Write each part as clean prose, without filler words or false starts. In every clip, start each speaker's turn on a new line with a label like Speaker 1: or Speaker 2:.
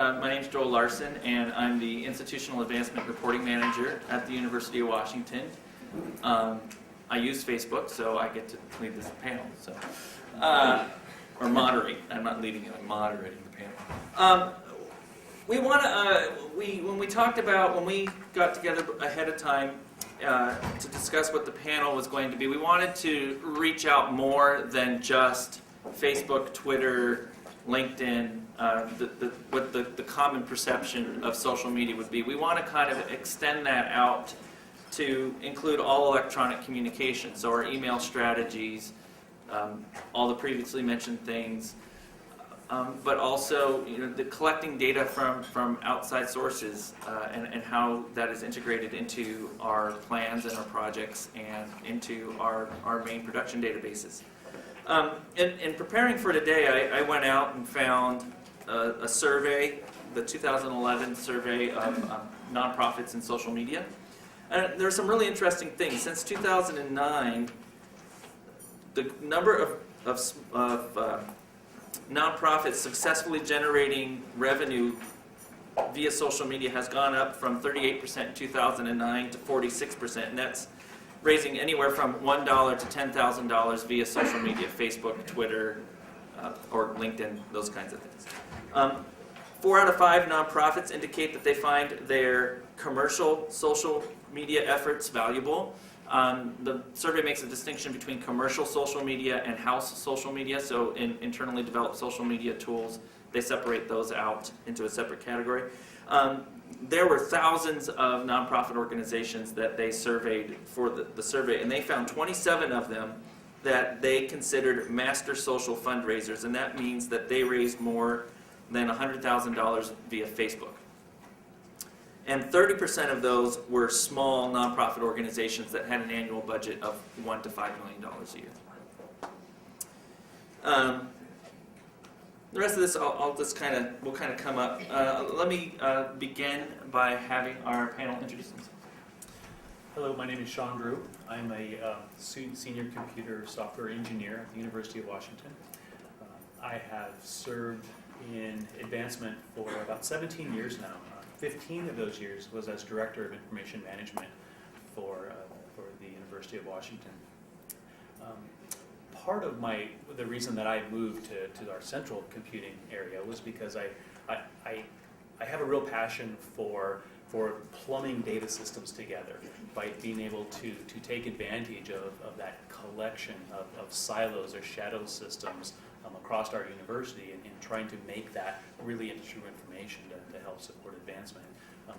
Speaker 1: My name is Joel Larson, and I'm the Institutional Advancement Reporting Manager at the University of Washington. I use Facebook, so I get to lead this panel. Or moderate. I'm not leading it, I'm moderating the panel. When we got together ahead of time to discuss what the panel was going to be, we wanted to reach out more than just Facebook, Twitter, LinkedIn, what the common perception of social media would be. We want to kind of extend that out to include all electronic communication, so our email strategies, all the previously mentioned things, but also the collecting data from outside sources and how that is integrated into our plans and our projects and into our main production databases. In preparing for today, I went out and found a survey, the 2011 survey of nonprofits and social media. And there are some really interesting things. Since 2009, the number of nonprofits successfully generating revenue via social media has gone up from 38% in 2009 to 46%, and that's raising anywhere from $1 to $10,000 via social media, Facebook, Twitter, or LinkedIn, those kinds of things. 4 out of 5 nonprofits indicate that they find their commercial social media efforts valuable. The survey makes a distinction between commercial social media and house social media, so in internally developed social media tools, they separate those out into a separate category. There were thousands of nonprofit organizations that they surveyed for the survey, and they found 27 of them that they considered master social fundraisers, and that means that they raised more than $100,000 via Facebook. And 30% of those were small nonprofit organizations that had an annual budget of $1 to $5 million a year. The rest of this, we'll kind of come up. Let me begin by having our panel introduce themselves.
Speaker 2: Hello, my name is Sean Drew. I'm a senior computer software engineer at the University of Washington. I have served in advancement for about 17 years now. 15 of those years was as Director of Information Management for the University of Washington. Part of the reason that I moved to our central computing area was because I have a real passion for plumbing data systems together by being able to take advantage of that collection of silos or shadow systems across our university and trying to make that really into true information to help support advancement.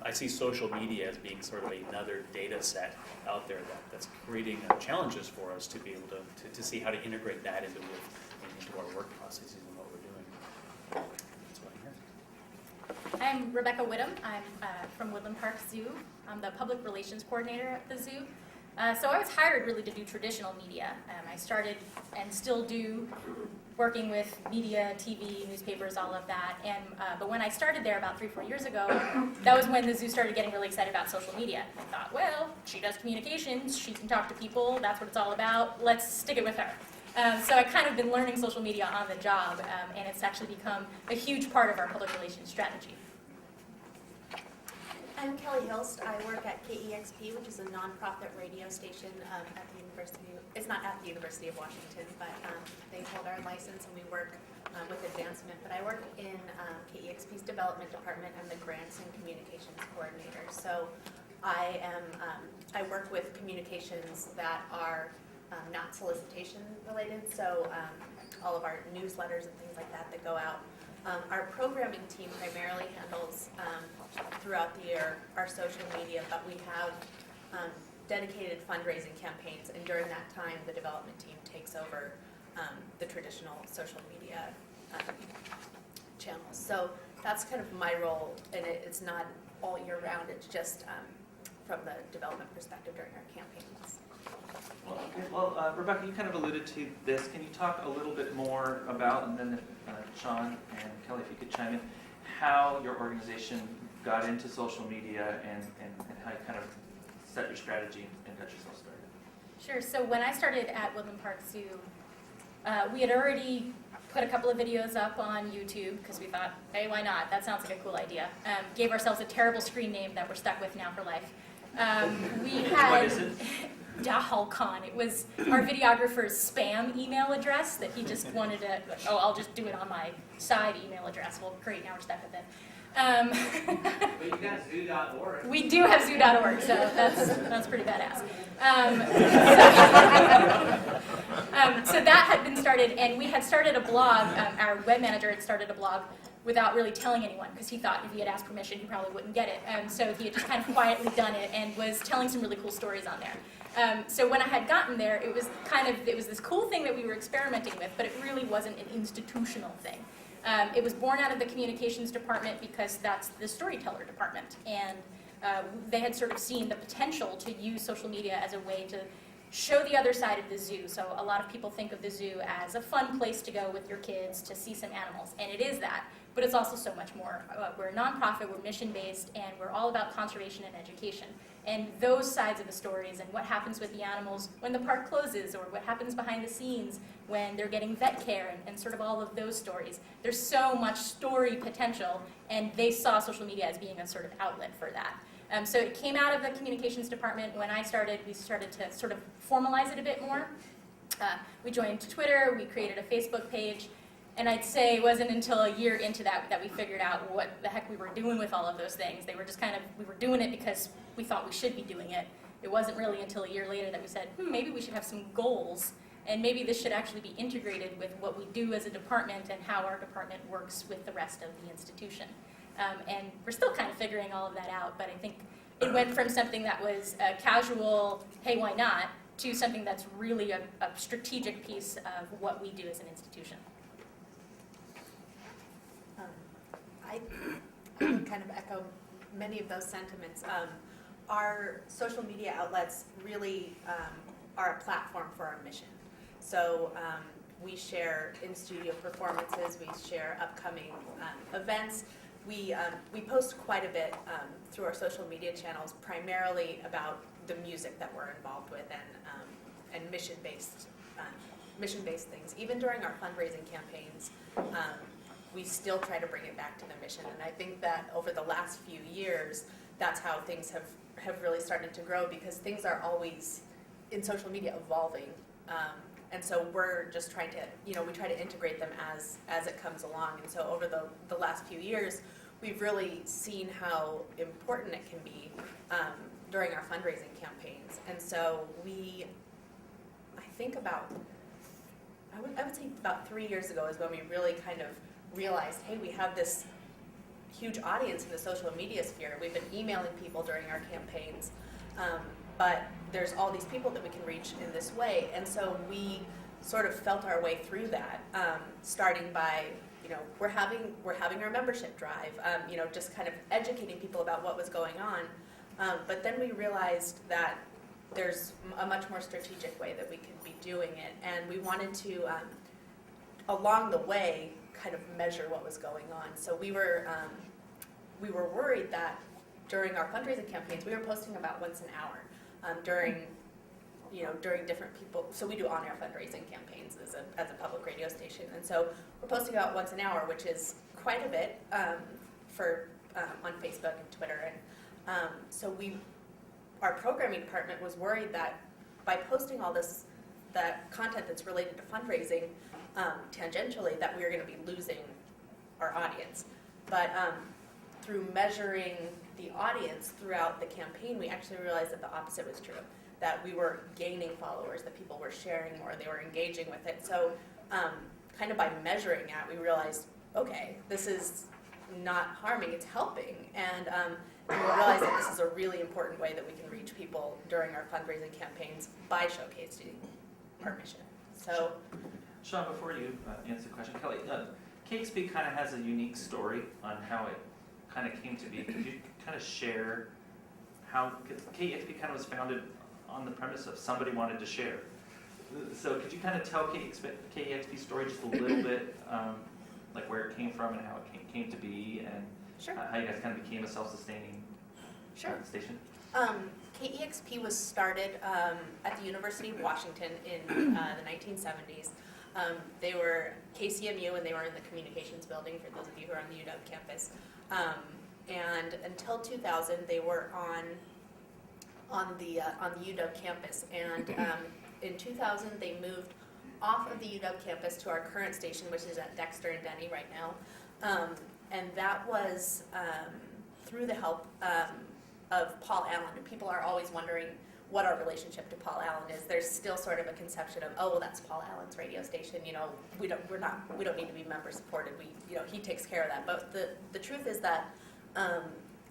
Speaker 2: I see social media as being sort of another data set out there that's creating challenges for us to be able to see how to integrate that into our work processes and what we're doing. That's what I'm here.
Speaker 3: I'm Rebecca Whittam. I'm from Woodland Park Zoo. I'm the public relations coordinator at the zoo. So I was hired really to do traditional media. I started and still do working with media, TV, newspapers, all of that. But when I started there about 3-4 years ago, that was when the zoo started getting really excited about social media. I thought, well, she does communications, she can talk to people, that's what it's all about, let's stick it with her. So I've kind of been learning social media on the job, and it's actually become a huge part of our public relations strategy.
Speaker 4: I'm Kelly Hilst. I work at KEXP, which is a nonprofit radio station at the University. It's not at the University of Washington, but they hold our license and we work with advancement. But I work in KEXP's development department. I'm the grants and communications coordinator. So I work with communications that are not solicitation related. So all of our newsletters and things like that go out. Our programming team primarily handles throughout the year our social media, but we have dedicated fundraising campaigns, and during that time the development team takes over the traditional social media channels. So that's kind of my role, and it's not all year round, it's just from the development perspective during our campaigns.
Speaker 1: Well, Rebecca, you kind of alluded to this. Can you talk a little bit more about, and then Sean and Kelly, if you could chime in, how your organization got into social media and how you kind of set your strategy and got yourself started?
Speaker 3: Sure. So when I started at Woodland Park Zoo, we had already put a couple of videos up on YouTube because we thought, hey, why not? That sounds like a cool idea. Gave ourselves a terrible screen name that we're stuck with now for life. We had
Speaker 1: What is it?
Speaker 3: Dahalcon. It was our videographer's spam email address that he just wanted to, oh, I'll just do it on my side email address. Well, great, now we're stuck with it.
Speaker 5: But you got zoo.org.
Speaker 3: We do have zoo.org, so that's pretty badass. So that had been started, and we had started a blog. Our web manager had started a blog without really telling anyone, because he thought if he had asked permission, he probably wouldn't get it. So he had just kind of quietly done it and was telling some really cool stories on there. So when I had gotten there, it was this cool thing that we were experimenting with, but it really wasn't an institutional thing. It was born out of the communications department because that's the storyteller department. And they had sort of seen the potential to use social media as a way to show the other side of the zoo. So a lot of people think of the zoo as a fun place to go with your kids to see some animals, and it is that, but it's also so much more. We're a nonprofit, we're mission-based, and we're all about conservation and education. And those sides of the stories and what happens with the animals when the park closes, or what happens behind the scenes when they're getting vet care, and sort of all of those stories. There's so much story potential, and they saw social media as being a sort of outlet for that. So it came out of the communications department. When I started, we started to sort of formalize it a bit more. We joined Twitter, we created a Facebook page, and I'd say it wasn't until a year into that we figured out what the heck we were doing with all of those things. They were just we were doing it because we thought we should be doing it. It wasn't really until a year later that we said, maybe we should have some goals, and maybe this should actually be integrated with what we do as a department and how our department works with the rest of the institution. And we're still kind of figuring all of that out, but I think it went from something that was a casual, hey, why not, to something that's really a strategic piece of what we do as an institution.
Speaker 4: I would kind of echo many of those sentiments. Our social media outlets really are a platform for our mission. So we share in-studio performances, we share upcoming events. We post quite a bit through our social media channels, primarily about the music that we're involved with and mission-based things. Even during our fundraising campaigns, we still try to bring it back to the mission. And I think that over the last few years, that's how things have really started to grow, because things are always in social media evolving. And so we're just trying to, we try to integrate them as it comes along. And so over the last few years, we've really seen how important it can be during our fundraising campaigns. And so I would say about 3 years ago is when we really kind of realized, hey, we have this huge audience in the social media sphere. We've been emailing people during our campaigns, but there's all these people that we can reach in this way. And so we sort of felt our way through that, starting by, we're having our membership drive, just kind of educating people about what was going on. But then we realized that there's a much more strategic way that we could be doing it. And we wanted to, along the way, kind of measure what was going on. So we were worried that during our fundraising campaigns, we were posting about once an hour during different people. So we do on-air fundraising campaigns as a public radio station, and so we're posting about once an hour, which is quite a bit on Facebook and Twitter. And so our programming department was worried that by posting all that content that's related to fundraising tangentially, that we were going to be losing our audience. But through measuring the audience throughout the campaign, we actually realized that the opposite was true, that we were gaining followers, that people were sharing more, they were engaging with it. So kind of by measuring that, we realized, okay, this is not harming, it's helping. And we realized that this is a really important way that we can reach people during our fundraising campaigns by showcasing our mission. So,
Speaker 1: Sean, before you answer the question, Kelly, KEXP kind of has a unique story on how it kind of came to be. Could you kind of share how, because KEXP kind of was founded on the premise of somebody wanted to share. So could you kind of tell KEXP's story just a little bit, like where it came from and how it came to be, and
Speaker 4: sure.
Speaker 1: How you guys kind of became a self-sustaining station? KEXP
Speaker 4: was started at the University of Washington in the 1970s. They were KCMU, and they were in the communications building, for those of you who are on the UW campus. And until 2000, they were on the UW campus. And in 2000, they moved off of the UW campus to our current station, which is at Dexter and Denny right now. And that was through the help of Paul Allen. And people are always wondering what our relationship to Paul Allen is. There's still sort of a conception of, oh, well, that's Paul Allen's radio station. You know, we don't need to be member supported. He takes care of that. But the truth is that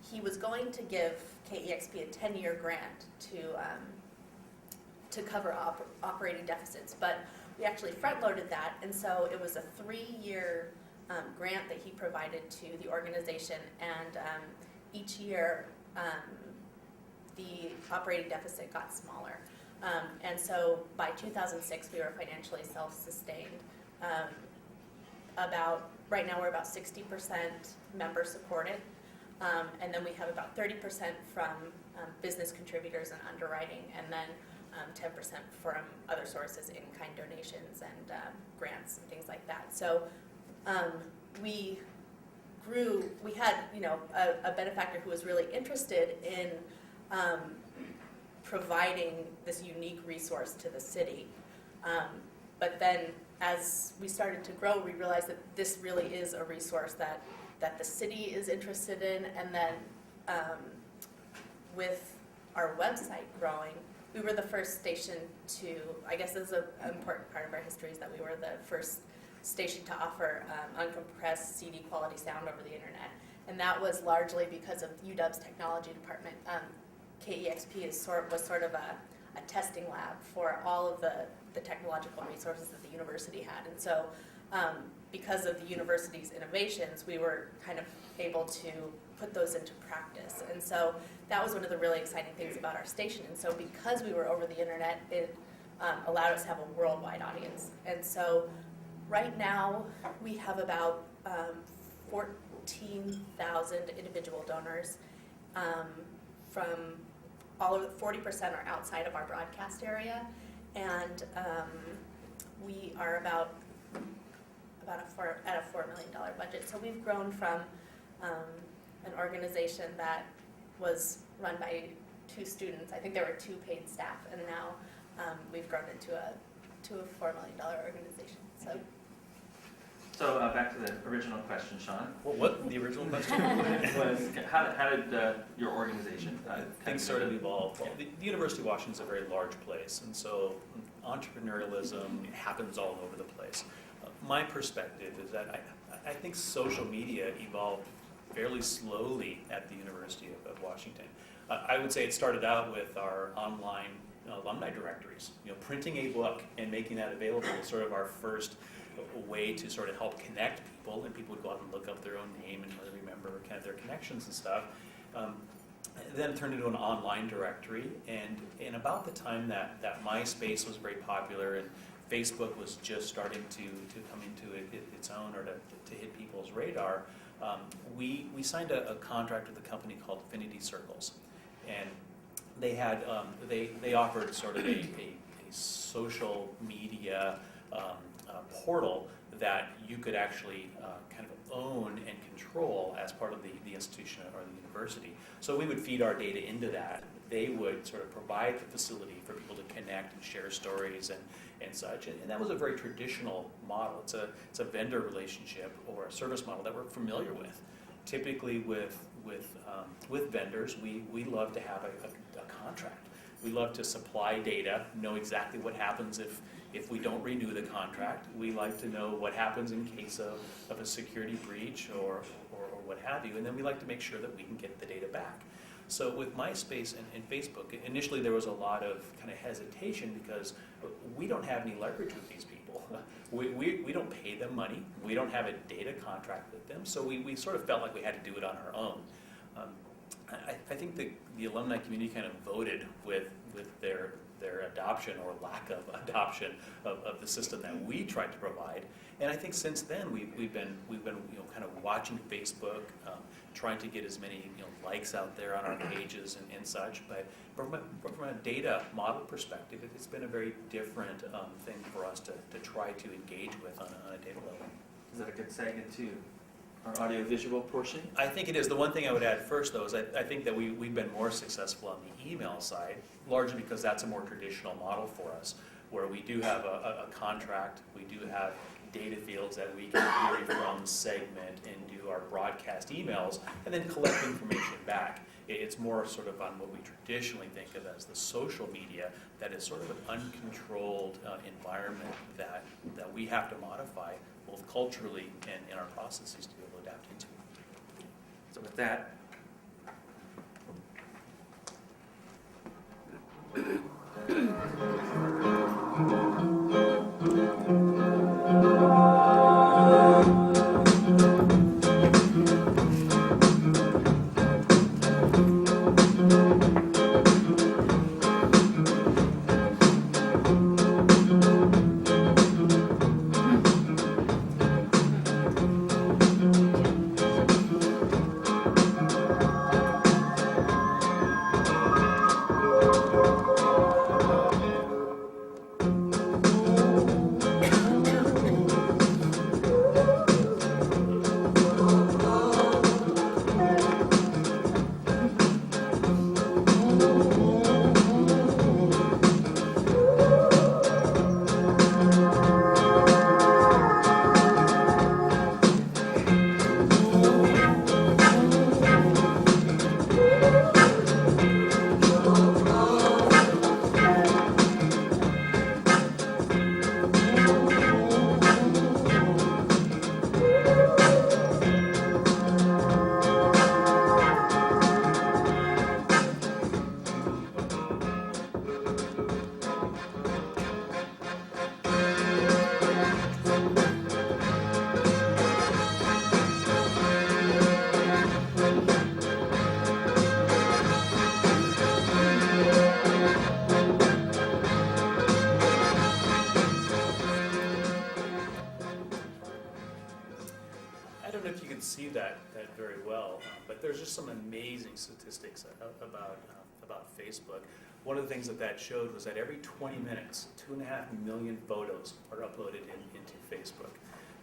Speaker 4: he was going to give KEXP a 10-year grant to cover operating deficits, but we actually front-loaded that, and so it was a 3-year grant that he provided to the organization, and each year the operating deficit got smaller. And so by 2006, we were financially self-sustained. Right now we're about 60% member supported, and then we have about 30% from business contributors and underwriting, and then 10% from other sources, in-kind donations and grants and things like that. So we grew. We had a benefactor who was really interested in providing this unique resource to the city. But then as we started to grow, we realized that this really is a resource that the city is interested in, and then with our website growing, we were the first station to, I guess this is an important part of our history, is that we were the first station to offer uncompressed CD quality sound over the internet. And that was largely because of UW's technology department. KEXP was sort of a testing lab for all of the technological resources that the university had. And so because of the university's innovations, we were kind of able to put those into practice. And so that was one of the really exciting things about our station. And so because we were over the internet, it allowed us to have a worldwide audience. And so right now we have about 14,000 individual donors from all over. 40% are outside of our broadcast area, and we are at a $4 million budget. So we've grown from an organization that was run by 2 students. I think there were 2 paid staff, and now we've grown into a $4 million organization.
Speaker 1: So back to the original question, Sean.
Speaker 2: Well, what the original question
Speaker 1: was how did your organization
Speaker 2: things sort of evolve? Well, the University of Washington is a very large place, and so entrepreneurialism happens all over the place. My perspective is that I think social media evolved fairly slowly at the University of Washington. I would say it started out with our online alumni directories. Printing a book and making that available was sort of our first way to sort of help connect people, and people would go out and look up their own name and really remember kind of their connections and stuff. Then it turned into an online directory, and about the time that MySpace was very popular and Facebook was just starting to come into its own, or to hit people's radar, we signed a contract with a company called Affinity Circles, and they had they offered sort of a social media portal that you could actually kind of own and control as part of the institution or the university. So we would feed our data into that. They would sort of provide the facility for people to connect and share stories and such. And that was a very traditional model. It's a vendor relationship or a service model that we're familiar with. Typically with vendors, we love to have a contract. We love to supply data, know exactly what happens if we don't renew the contract. We like to know what happens in case of a security breach or what have you, and then we like to make sure that we can get the data back. So with MySpace and Facebook, initially there was a lot of kind of hesitation because we don't have any leverage with these people. We don't pay them money. We don't have a data contract with them, so we sort of felt like we had to do it on our own. I think the alumni community kind of voted with their adoption or lack of adoption of the system that we tried to provide, and I think since then we've been kind of watching Facebook trying to get as many likes out there on our pages and such. But from a data model perspective, it's been a very different thing for us to try to engage with on a data level.
Speaker 1: Is that a good segue into our audiovisual portion?
Speaker 2: I think it is. The one thing I would add first, though, is I think that we've been more successful on the email side, largely because that's a more traditional model for us, where we do have a contract, we do have data fields that we can query from, segment, and do our broadcast emails, and then collect information back. It's more sort of on what we traditionally think of as the social media, that is sort of an uncontrolled environment that we have to modify both culturally and in our processes to be able to adapt into.
Speaker 1: So with that,
Speaker 2: I don't know if you can see that very well, but there's just some amazing statistics about Facebook. One of the things that showed was that every 20 minutes, 2.5 million photos are uploaded into Facebook,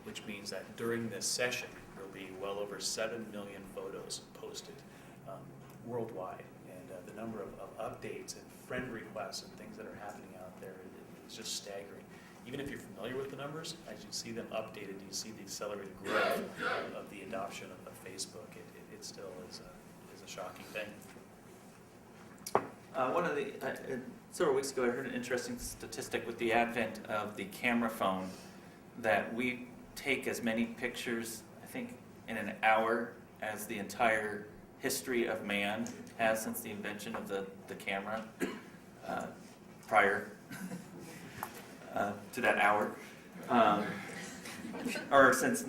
Speaker 2: which means that during this session, there will be well over 7 million photos posted worldwide. And the number of updates and friend requests and things that are happening out there is just staggering. Even if you're familiar with the numbers, as you see them updated, you see the accelerated growth of the adoption of Facebook. It still is a shocking thing.
Speaker 1: one of the several weeks ago, I heard an interesting statistic with the advent of the camera phone that we take as many pictures, I think, in an hour as the entire history of man has since the invention of the camera prior to that hour, or since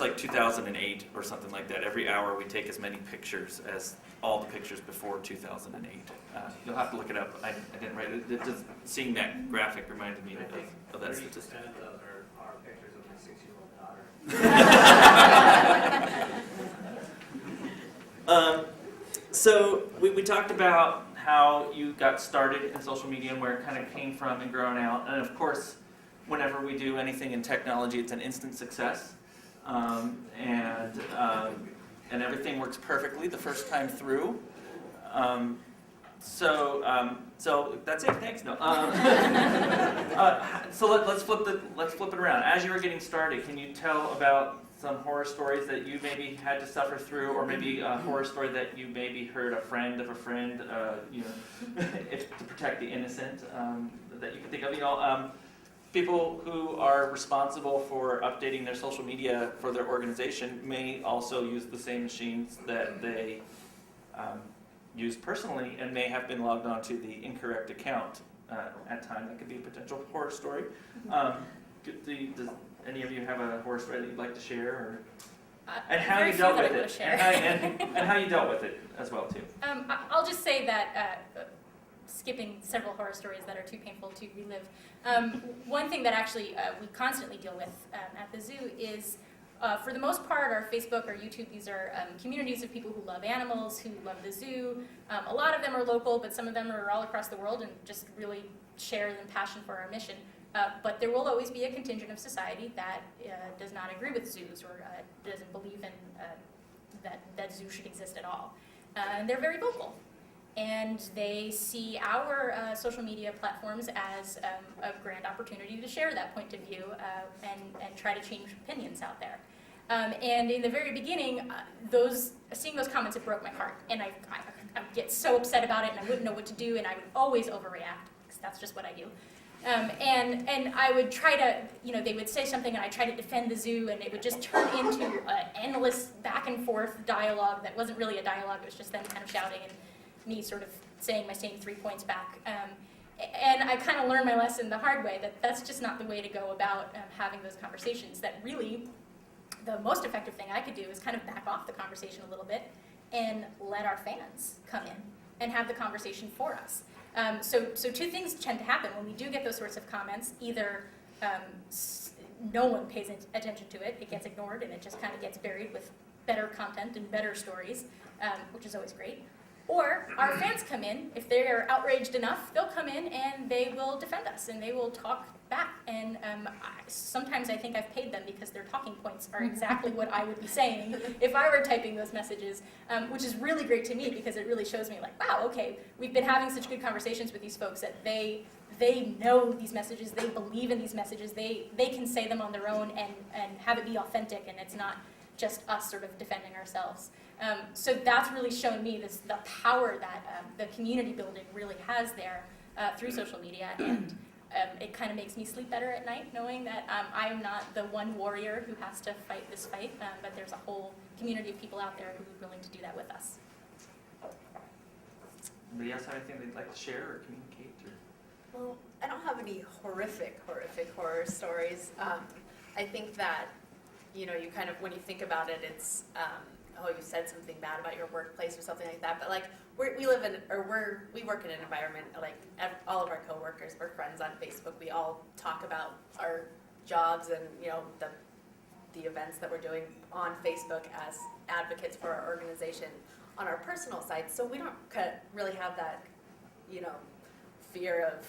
Speaker 1: like 2008 or something like that. Every hour we take as many pictures as all the pictures before 2008. You'll have to look it up. I didn't write it. Just seeing that graphic reminded me of that
Speaker 5: 30%
Speaker 1: statistic.
Speaker 5: of those are pictures of my 6-year-old daughter.
Speaker 1: So we talked about how you got started in social media and where it kind of came from and grown out. And of course, whenever we do anything in technology, it's an instant success. And everything works perfectly the first time through. So that's it. Thanks. No. So let's flip it around. As you were getting started, can you tell about some horror stories that you maybe had to suffer through, or maybe a horror story that you maybe heard a friend of a friend, to protect the innocent, that you can think of? People who are responsible for updating their social media for their organization may also use the same machines that they use personally and may have been logged on to the incorrect account at times. That could be a potential horror story. Does any of you have a horror story that you'd like to share, or and how
Speaker 3: very
Speaker 1: you
Speaker 3: few
Speaker 1: dealt
Speaker 3: that
Speaker 1: with
Speaker 3: I
Speaker 1: it,
Speaker 3: will share.
Speaker 1: and how you dealt with it as well too?
Speaker 3: I'll just say that, skipping several horror stories that are too painful to relive, one thing that actually we constantly deal with at the zoo is For the most part, our Facebook or YouTube, these are communities of people who love animals, who love the zoo. A lot of them are local, but some of them are all across the world and just really share the passion for our mission. But there will always be a contingent of society that does not agree with zoos or doesn't believe in that zoos should exist at all. And they're very vocal. And they see our social media platforms as a grand opportunity to share that point of view and try to change opinions out there. And in the very beginning, seeing those comments, it broke my heart. And I get so upset about it, and I wouldn't know what to do, and I would always overreact, because that's just what I do. And I would try to, they would say something, and I'd try to defend the zoo, and it would just turn into an endless back and forth dialogue that wasn't really a dialogue, it was just them kind of shouting, and me sort of saying my same 3 points back. And I kind of learned my lesson the hard way, that that's just not the way to go about having those conversations, that really the most effective thing I could do is kind of back off the conversation a little bit and let our fans come in and have the conversation for us. So two things tend to happen when we do get those sorts of comments. Either no one pays attention to it, it gets ignored, and it just kind of gets buried with better content and better stories, which is always great. Or our fans come in, if they're outraged enough, they'll come in and they will defend us and they will talk back. And sometimes I think I've paid them because their talking points are exactly what I would be saying if I were typing those messages, which is really great to me because it really shows me like, wow, okay, we've been having such good conversations with these folks that they know these messages, they believe in these messages, they can say them on their own and have it be authentic, and it's not just us sort of defending ourselves. So that's really shown me the power that the community building really has there through social media, and it kind of makes me sleep better at night knowing that I am not the one warrior who has to fight this fight, but there's a whole community of people out there who are willing to do that with us.
Speaker 1: Anybody else have anything they'd like to share or communicate? Or?
Speaker 4: Well, I don't have any horrific horror stories. I think that, you kind of, when you think about it, it's, you said something bad about your workplace or something like that, but like, we work in an environment, like all of our coworkers, we're friends on Facebook, we all talk about our jobs and, the events that we're doing on Facebook as advocates for our organization on our personal sites, so we don't really have that, fear of,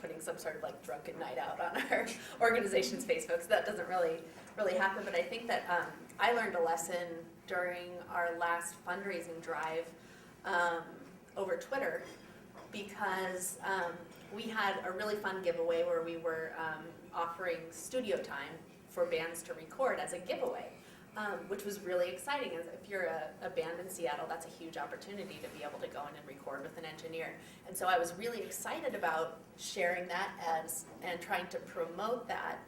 Speaker 4: putting some sort of like drunken night out on our organization's Facebook, so that doesn't really happen. But I think that I learned a lesson during our last fundraising drive over Twitter, because we had a really fun giveaway where we were offering studio time for bands to record as a giveaway, which was really exciting. If you're a band in Seattle, that's a huge opportunity to be able to go in and record with an engineer. And so I was really excited about sharing that and trying to promote that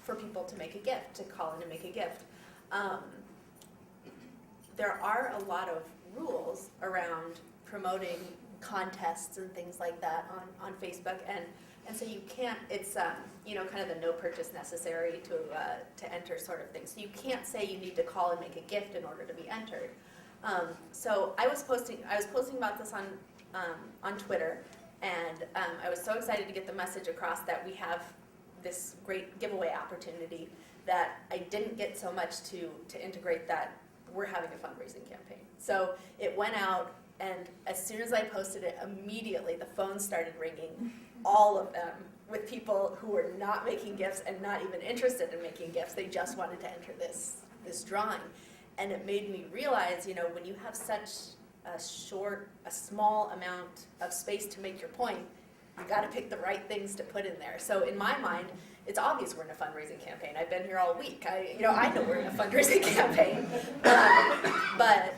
Speaker 4: for people to make a gift, to call in and make a gift. There are a lot of rules around promoting contests and things like that on Facebook, and so you can't, it's kind of the no purchase necessary to enter sort of thing. So you can't say you need to call and make a gift in order to be entered. So I was posting about this on Twitter, and I was so excited to get the message across that we have this great giveaway opportunity that I didn't get so much to integrate that we're having a fundraising campaign. So it went out, and as soon as I posted it, immediately the phones started ringing, all of them, with people who were not making gifts and not even interested in making gifts. They just wanted to enter this drawing. And it made me realize, when you have such a small amount of space to make your point, you got to pick the right things to put in there. So in my mind, it's obvious we're in a fundraising campaign. I've been here all week. I know we're in a fundraising campaign. But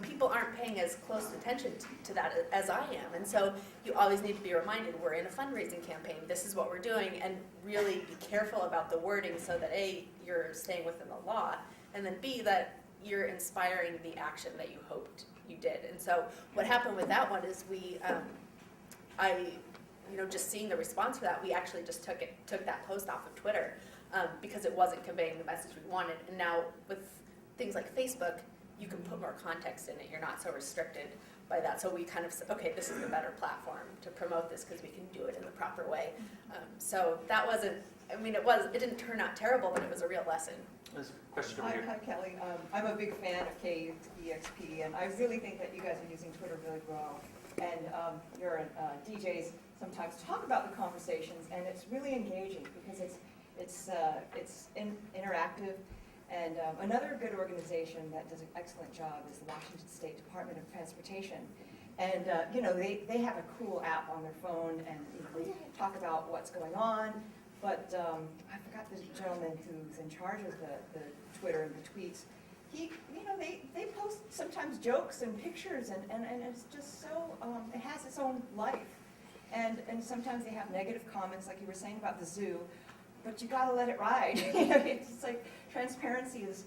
Speaker 4: people aren't paying as close attention to that as I am. And so you always need to be reminded, we're in a fundraising campaign. This is what we're doing, and really be careful about the wording so that A, you're staying within the law, and then B, that you're inspiring the action that you hoped you did. And so what happened with that one is just seeing the response for that, we actually just took that post off of Twitter because it wasn't conveying the message we wanted. And now with things like Facebook, you can put more context in it. You're not so restricted by that. So we kind of said, okay, this is the better platform to promote this because we can do it in the proper way. So that wasn't I mean, it didn't turn out terrible, but it was a real lesson.
Speaker 1: There's a question over
Speaker 6: Hi,
Speaker 1: here.
Speaker 6: hi Kelly. I'm a big fan of KEXP, and I really think that you guys are using Twitter really well. And your DJs sometimes talk about the conversations, and it's really engaging because it's interactive. And another good organization that does an excellent job is the Washington State Department of Transportation. And you know, they have a cool app on their phone, and you know, they talk about what's going on. But I forgot the gentleman who's in charge of the Twitter and the tweets. He, you know, they post sometimes jokes and pictures, and it's just so, it has its own life. And sometimes they have negative comments, like you were saying about the zoo, but you gotta let it ride. You know, it's like transparency is,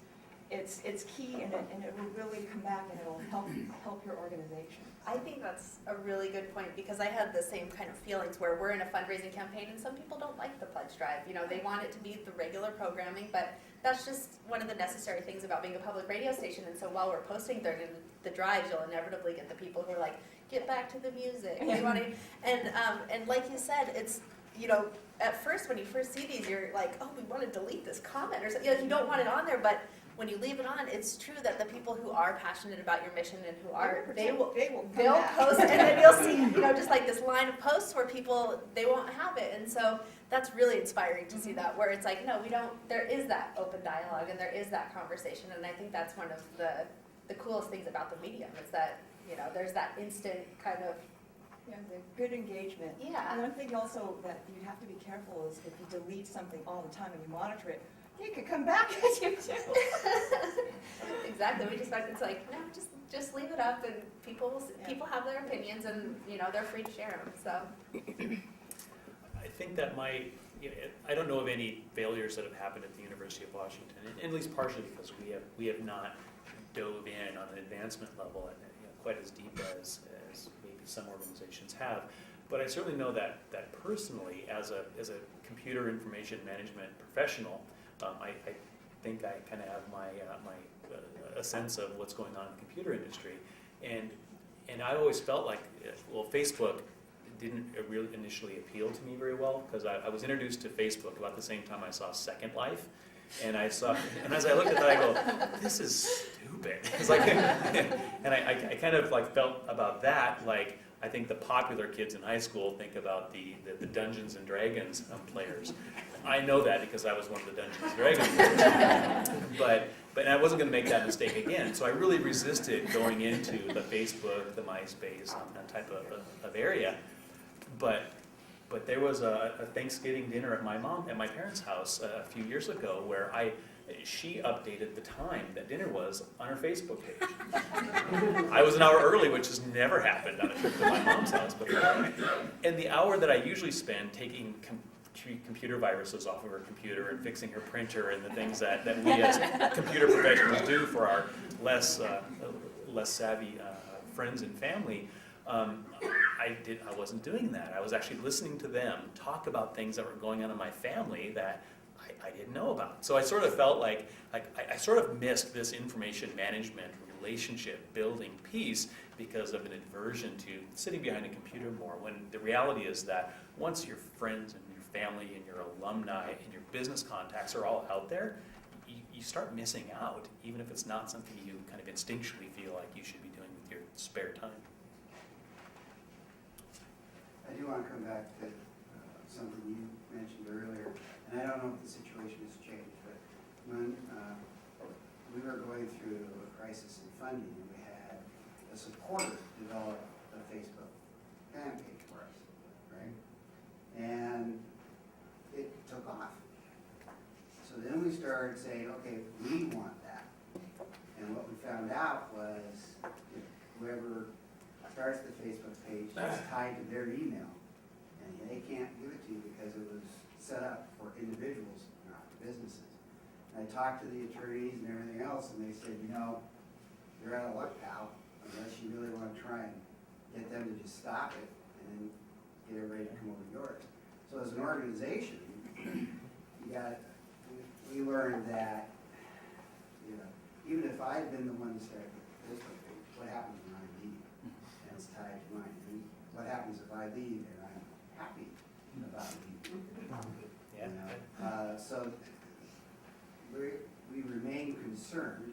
Speaker 6: it's key, and it will really come back and it'll help your organization.
Speaker 4: I think that's a really good point, because I had the same kind of feelings where we're in a fundraising campaign and some people don't like the pledge drive. You know, they want it to be the regular programming, but that's just one of the necessary things about being a public radio station. And so while we're posting the drives, you'll inevitably get the people who are like, get back to the music. They want to, and like you said, it's, you know, at first when you first see these, you're like, oh, we want to delete this comment or something. You know, you don't want it on there, but when you leave it on, it's true that the people who are passionate about your mission and who are, they'll post, and then you'll see, you know, just like this line of posts where people, they won't have it. And so that's really inspiring to see that, where it's like, no, we don't, there is that open dialogue and there is that conversation. And I think that's one of the coolest things about the medium is that, you know, there's that instant kind of,
Speaker 6: Yeah, the good engagement.
Speaker 4: Yeah.
Speaker 6: And one thing also that you have to be careful is if you delete something all the time and you monitor it, it could come back at you too.
Speaker 4: exactly. We just it's like, no, just leave it up, and people have their opinions, and you know they're free to share them. So
Speaker 2: I think that might, you know, I don't know of any failures that have happened at the University of Washington, and at least partially because we have not dove in on an advancement level and, you know, quite as deep as maybe some organizations have. But I certainly know that personally, as a computer information management professional, I think I kind of have a sense of what's going on in the computer industry, and I always felt like, well, Facebook didn't really initially appeal to me very well, because I was introduced to Facebook about the same time I saw Second Life, and as I looked at that, I go, this is stupid. It's like, and I kind of like felt about that like I think the popular kids in high school think about the Dungeons and Dragons players. I know that because I was one of the Dungeons and Dragons players. But I wasn't going to make that mistake again. So I really resisted going into the Facebook, the MySpace, that type of area. But there was a Thanksgiving dinner at my parents' house a few years ago where she updated the time that dinner was on her Facebook page. I was an hour early, which has never happened on a trip to my mom's house before. And the hour that I usually spend taking computer viruses off of her computer and fixing her printer and the things that we as computer professionals do for our less savvy friends and family, I wasn't doing that. I was actually listening to them talk about things that were going on in my family that I didn't know about. So I sort of felt like I sort of missed this information management relationship building piece because of an aversion to sitting behind a computer more, when the reality is that once your friends and your family and your alumni and your business contacts are all out there, you start missing out, even if it's not something you kind of instinctually feel like you should be doing with your spare time.
Speaker 7: I do want to come back to something you mentioned earlier, and I don't know if the situation has changed, but when we were going through a crisis in funding, we had a supporter develop a Facebook fan page for us, right? And it took off. So then we started saying, okay, we want that. And what we found out was whoever starts the Facebook page is tied to their email. And they can't give it to you because it was set up for individuals, not for businesses. And I talked to the attorneys and everything else, and they said, you know, you're out of luck, pal, unless you really want to try and get them to just stop it and then get everybody to come over to yours. So as an organization, we learned that, you know, even if I had been the one to start the Facebook page, what happens when I leave? And it's tied to mine. And what happens if I leave and I'm happy about leaving?
Speaker 2: Yeah.
Speaker 7: You know? So we remain concerned.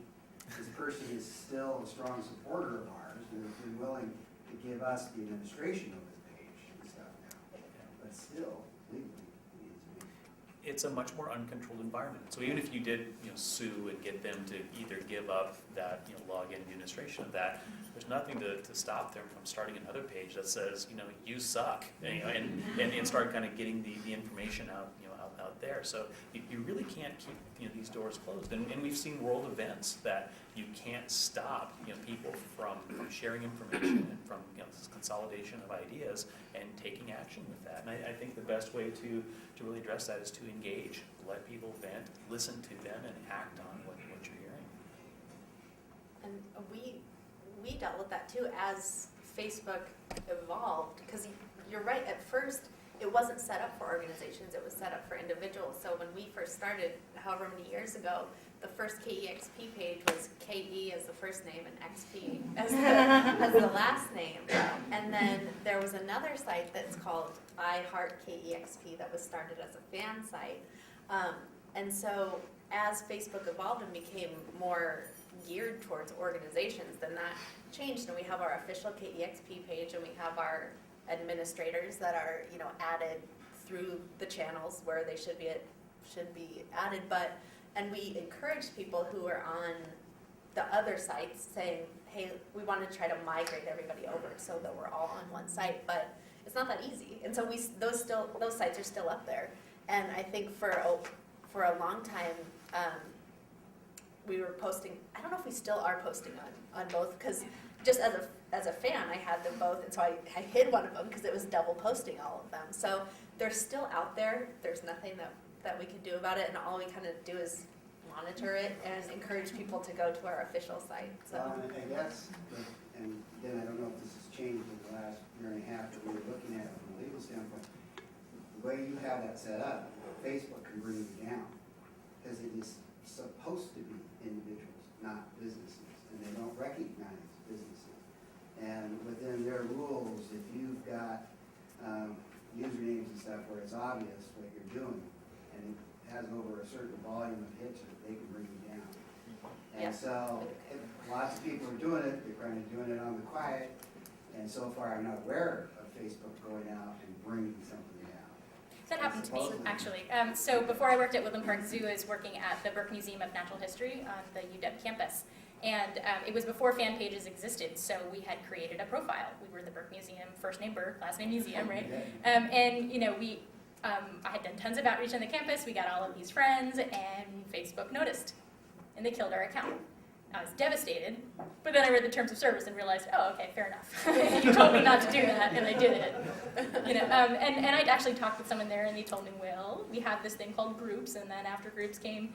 Speaker 7: This person is still a strong supporter of ours and has been willing to give us the administration of the page and stuff now. But still, legally, it needs to be.
Speaker 2: It's a much more uncontrolled environment. So even if you did, sue and get them to either give up that, login administration of that, there's nothing to stop them from starting another page that says, you suck, and start kind of getting the information out, out there. So you really can't keep, these doors closed. And we've seen world events that you can't stop, people from sharing information and from, this consolidation of ideas and taking action with that. And I think the best way to really address that is to engage, let people vent, listen to them, and act on what you're hearing.
Speaker 4: And we dealt with that too as Facebook evolved, because you're right, at first it wasn't set up for organizations, it was set up for individuals. So when we first started, however many years ago, the first KEXP page was KE as the first name and XP as the last name. And then there was another site that's called I Heart KEXP that was started as a fan site. And so as Facebook evolved and became more geared towards organizations, then that changed, and we have our official KEXP page, and we have our administrators that are, added through the channels where they should be added. And we encourage people who are on the other sites saying, hey, we want to try to migrate everybody over so that we're all on one site, but it's not that easy. And so those sites are still up there. And I think for a long time, we were posting, I don't know if we still are posting on both, because just as a fan, I had them both, and so I hid one of them because it was double posting all of them. So they're still out there. There's nothing that we can do about it, and all we kind of do is monitor it and encourage people to go to our official site. So.
Speaker 7: I guess, and then I don't know if this has changed in the last year and a half that we were looking at from a legal standpoint. The way you have that set up, Facebook can bring you down, because it is supposed to be individuals, not businesses, and they don't recognize businesses. And within their rules, if you've got usernames and stuff where it's obvious what you're doing, and it has over a certain volume of hits, they can bring you down. And so, lots of people are doing it, they're kind of doing it on the quiet, and so far I'm not aware of Facebook going out and bringing something down.
Speaker 3: That happened to me, actually. So before I worked at Woodland Park Zoo, I was working at the Burke Museum of Natural History on the UW campus. And it was before fan pages existed, so we had created a profile. We were the Burke Museum, first name Burke, last name Museum, right? And I had done tons of outreach on the campus. We got all of these friends, and Facebook noticed, and they killed our account. I was devastated, but then I read the terms of service and realized, oh, okay, fair enough. You told me not to do that, and I did it. And I'd actually talked with someone there, and they told me, well, we have this thing called groups, and then after groups came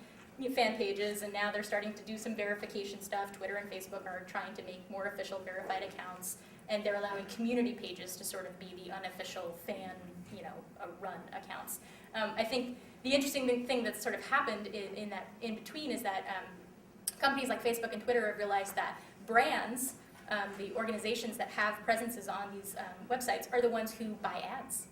Speaker 3: fan pages, and now they're starting to do some verification stuff. Twitter and Facebook are trying to make more official verified accounts, and they're allowing community pages to sort of be the unofficial fan, run accounts. I think the interesting thing that's sort of happened in between is that companies like Facebook and Twitter have realized that brands, the organizations that have presences on these websites, are the ones who buy ads.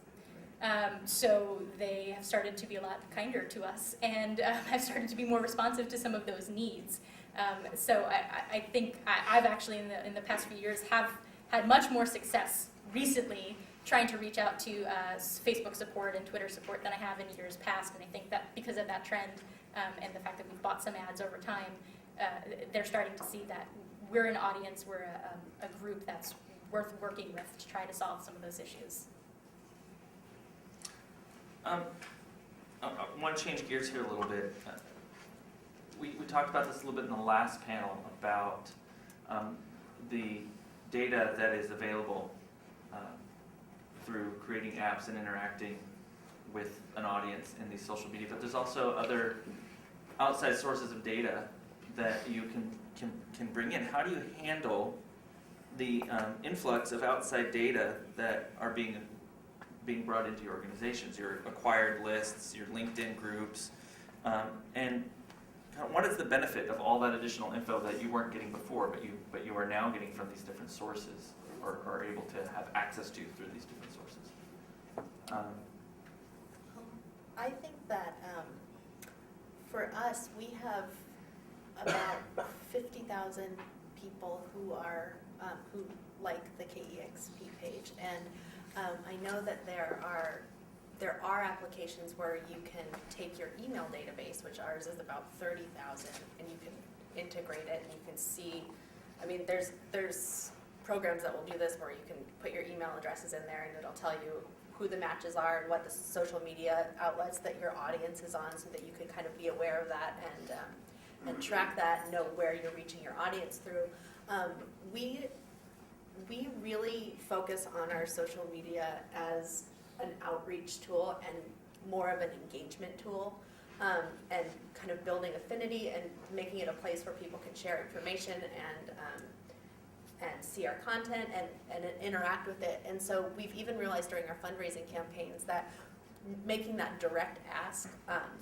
Speaker 3: So they have started to be a lot kinder to us and have started to be more responsive to some of those needs. So I think I've actually in the past few years have had much more success recently trying to reach out to Facebook support and Twitter support than I have in years past. And I think that because of that trend and the fact that we've bought some ads over time, they're starting to see that we're an audience, we're a group that's worth working with to try to solve some of those issues.
Speaker 1: I want to change gears here a little bit. We talked about this a little bit in the last panel about the data that is available through creating apps and interacting with an audience in these social media. But there's also other outside sources of data that you can bring in. How do you handle the influx of outside data that are being brought into your organizations, your acquired lists, your LinkedIn groups, and what is the benefit of all that additional info that you weren't getting before, but you are now getting from these different sources, or are able to have access to through these different sources?
Speaker 4: I think that for us, we have about 50,000 people who are who like the KEXP page, and I know that there are applications where you can take your email database, which ours is about 30,000, and you can integrate it and you can see. I mean, there's programs that will do this where you can put your email addresses in there and it'll tell you who the matches are and what the social media outlets that your audience is on, so that you can kind of be aware of that and track that and know where you're reaching your audience through. We really focus on our social media as an outreach tool and more of an engagement tool, and kind of building affinity and making it a place where people can share information and see our content and interact with it. And so we've even realized during our fundraising campaigns that making that direct ask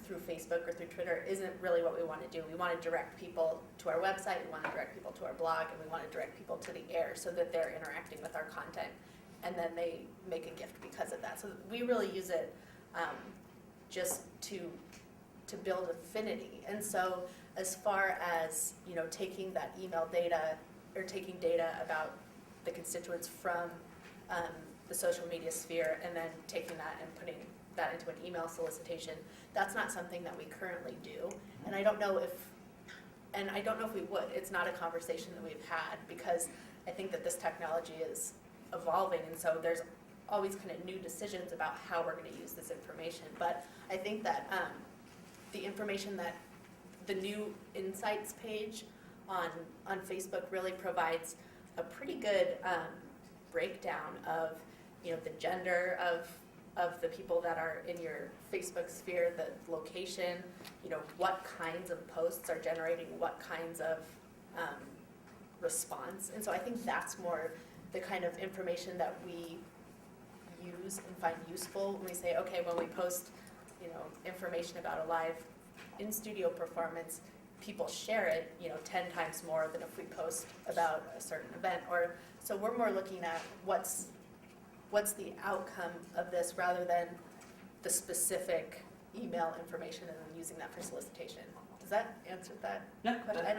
Speaker 4: through Facebook or through Twitter isn't really what we want to do. We want to direct people to our website, we want to direct people to our blog, and we want to direct people to the air so that they're interacting with our content, and then they make a gift because of that. So we really use it just to build affinity. And so as far as, taking that email data or taking data about the constituents from the social media sphere and then taking that and putting that into an email solicitation, that's not something that we currently do. And I don't know if we would. It's not a conversation that we've had, because I think that this technology is evolving, and so there's always kind of new decisions about how we're going to use this information. But I think that the information that the new Insights page on Facebook really provides a pretty good breakdown of the gender of the people that are in your Facebook sphere, the location, what kinds of posts are generating what kinds of response. And so I think that's more the kind of information that we use and find useful when we say, okay, when we post information about a live in-studio performance, people share it 10 times more than if we post about a certain event. Or so we're more looking at what's the outcome of this rather than the specific email information and then using that for solicitation. Does that answer that question?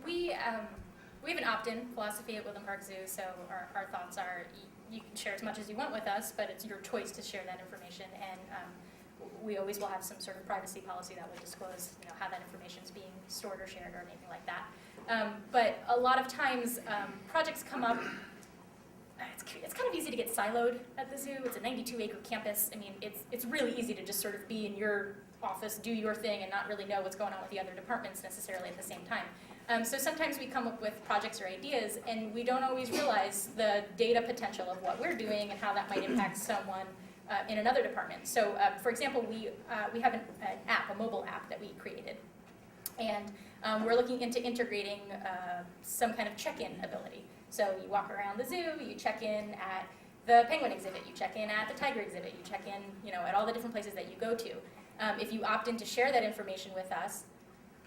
Speaker 3: We have an opt-in philosophy at Woodland Park Zoo, so our thoughts are you can share as much as you want with us, but it's your choice to share that information, and we always will have some sort of privacy policy that will disclose how that information is being stored or shared or anything like that. But a lot of times projects come up. It's kind of easy to get siloed at the zoo. It's a 92-acre campus. I mean, it's really easy to just sort of be in your office, do your thing, and not really know what's going on with the other departments necessarily at the same time. So sometimes we come up with projects or ideas, and we don't always realize the data potential of what we're doing and how that might impact someone in another department. So, for example, we have an app, a mobile app that we created, and we're looking into integrating some kind of check-in ability. So you walk around the zoo, you check in at the penguin exhibit, you check in at the tiger exhibit, you check in, at all the different places that you go to. If you opt in to share that information with us,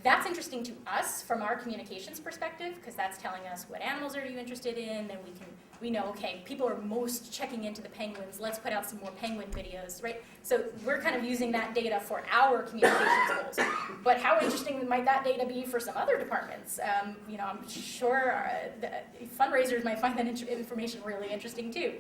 Speaker 3: that's interesting to us from our communications perspective, because that's telling us what animals are you interested in, then we know, okay, people are most checking into the penguins, let's put out some more penguin videos, right? So we're kind of using that data for our communications goals. But how interesting might that data be for some other departments? I'm sure fundraisers might find that information really interesting too.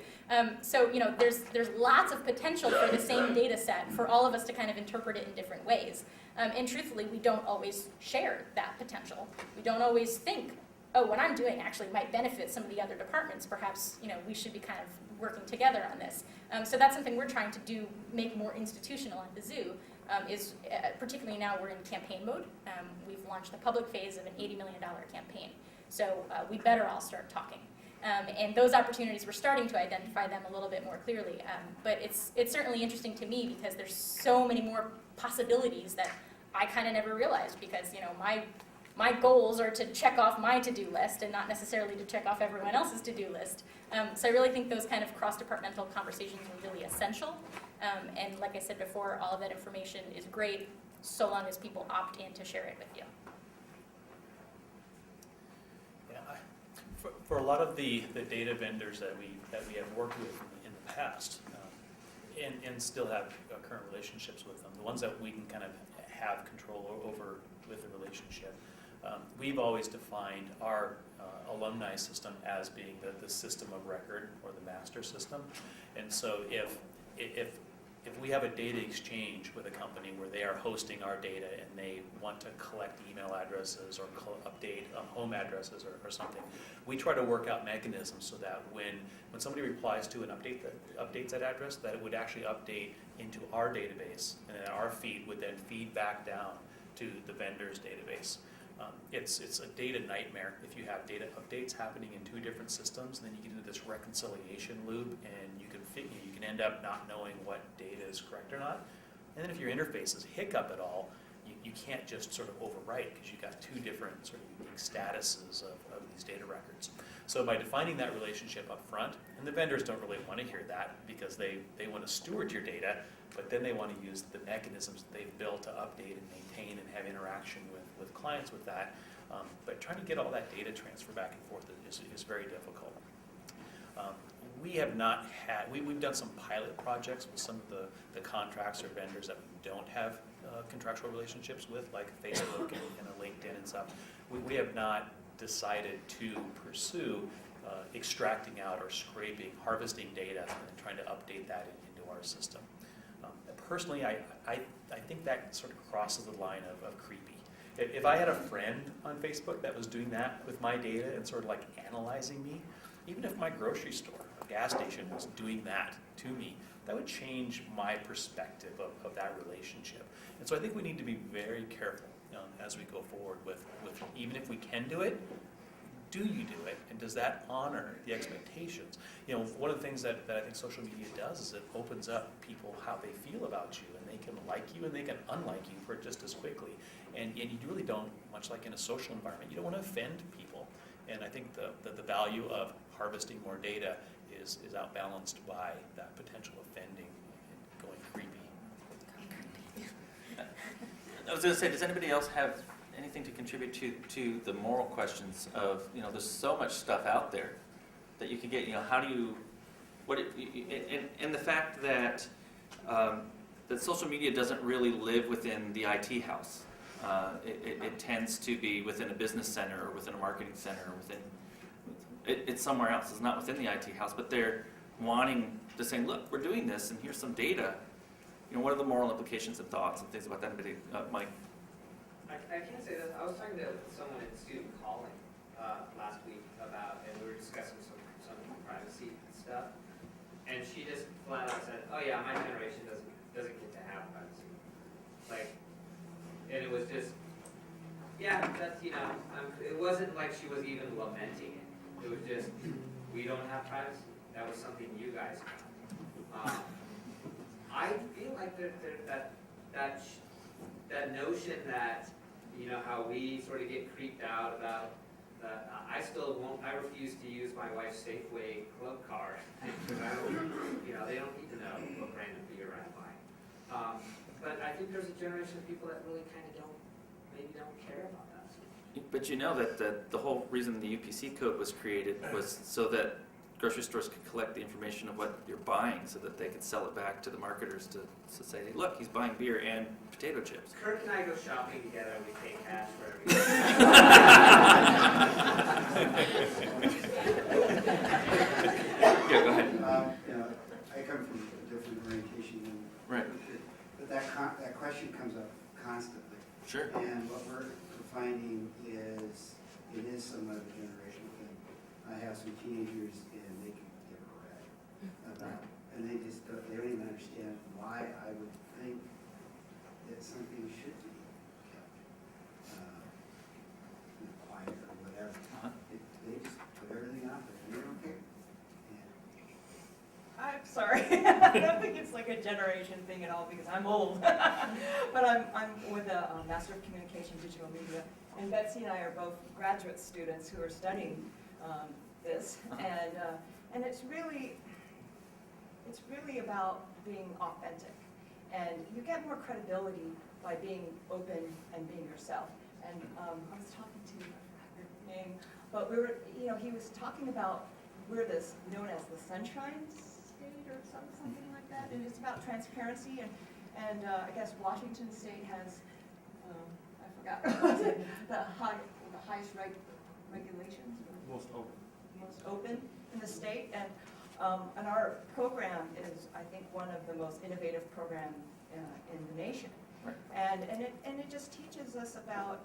Speaker 3: So there's lots of potential for the same data set for all of us to kind of interpret it in different ways. And truthfully, we don't always share that potential. We don't always think, oh, what I'm doing actually might benefit some of the other departments. Perhaps, we should be kind of working together on this. So that's something we're trying to do, make more institutional at the zoo, particularly now we're in campaign mode. We've launched the public phase of an $80 million campaign. So we better all start talking. And those opportunities, we're starting to identify them a little bit more clearly. But it's certainly interesting to me because there's so many more possibilities that I kind of never realized, because my goals are to check off my to-do list and not necessarily to check off everyone else's to-do list. So I really think those kind of cross-departmental conversations are really essential. And like I said before, all of that information is great so long as people opt in to share it with you.
Speaker 2: For a lot of the data vendors that we have worked with in the past, and still have current relationships with them. The ones that we can kind of have control over with the relationship. We've always defined our alumni system as being the system of record or the master system. And so if we have a data exchange with a company where they are hosting our data and they want to collect email addresses or update home addresses or something, we try to work out mechanisms so that when somebody replies to an update that updates that address, that it would actually update into our database, and then our feed would then feed back down to the vendor's database. It's a data nightmare if you have data updates happening in two different systems, and then you get into this reconciliation loop, and you can end up not knowing what data is correct or not. And then if your interfaces hiccup at all, you can't just sort of overwrite because you've got two different sort of unique statuses of these data records. So by defining that relationship up front, and the vendors don't really want to hear that because they want to steward your data, but then they want to use the mechanisms that they've built to update and maintain and have interaction with clients with that. But trying to get all that data transfer back and forth is very difficult. We have not had, we've done some pilot projects with some of the contracts or vendors that we don't have contractual relationships with, like Facebook and LinkedIn and stuff. We have not decided to pursue extracting out or scraping, harvesting data and trying to update that into our system. Personally, I think that sort of crosses the line of creepy. If I had a friend on Facebook that was doing that with my data and sort of like analyzing me, even if my grocery store, a gas station, was doing that to me, that would change my perspective of that relationship. And so I think we need to be very careful as we go forward with even if we can do it, do you do it, and does that honor the expectations? You know, one of the things that I think social media does is it opens up people how they feel about you, and they can like you and they can unlike you for just as quickly. And you really don't, much like in a social environment, you don't want to offend people. And I think the value of harvesting more data is outbalanced by that potential offending and going creepy.
Speaker 1: I was going to say, does anybody else have anything to contribute to the moral questions of, there's so much stuff out there that you can get, how do you, and the fact that that social media doesn't really live within the IT house. It tends to be within a business center or within a marketing center or it's somewhere else. It's not within the IT house, but they're wanting to say, look, we're doing this and here's some data. What are the moral implications and thoughts and things about that? Anybody, Mike?
Speaker 5: I can't say this. I was talking to someone in student calling last week about, and we were discussing some privacy stuff, and she just flat out said, "Oh yeah, my generation doesn't get to have privacy." And it was just, yeah, that's it wasn't like she was even lamenting it. It was just, we don't have privacy. That was something you guys have. I feel like that notion that how we sort of get creeped out about that. I refuse to use my wife's Safeway club card because I don't, they don't need to know what brand of beer I'm buying. But I think there's a generation of people that really kind of maybe don't care about that.
Speaker 1: But that the whole reason the UPC code was created was so that grocery stores could collect the information of what you're buying so that they could sell it back to the marketers to say, hey, look, he's buying beer and potato chips.
Speaker 5: Kirk and I go shopping together and we pay cash for everything.
Speaker 1: Yeah, go ahead.
Speaker 7: I come from a different orientation than
Speaker 1: Right.
Speaker 7: but that question comes up constantly.
Speaker 1: Sure.
Speaker 7: And what we're finding is it is somewhat of a generational thing. I have some teenagers and they can give a crap about, and they don't even understand why I would think that something should be kept quiet or whatever. They just put everything out there and they don't care.
Speaker 6: I'm sorry. I don't think it's like a generation thing at all because I'm old. But I'm with a Master of Communication Digital Media, and Betsy and I are both graduate students who are studying this, and it's really about being authentic, and you get more credibility by being open and being yourself. And I was talking to, I forgot your name, but we were, he was talking about we're this known as the Sunshine State or something like that, and it's about transparency, and I guess Washington State has, I forgot, the highest regulations,
Speaker 2: Most open.
Speaker 6: most open in the state, and our program is, I think, one of the most innovative programs in the nation.
Speaker 1: Right.
Speaker 6: And it just teaches us about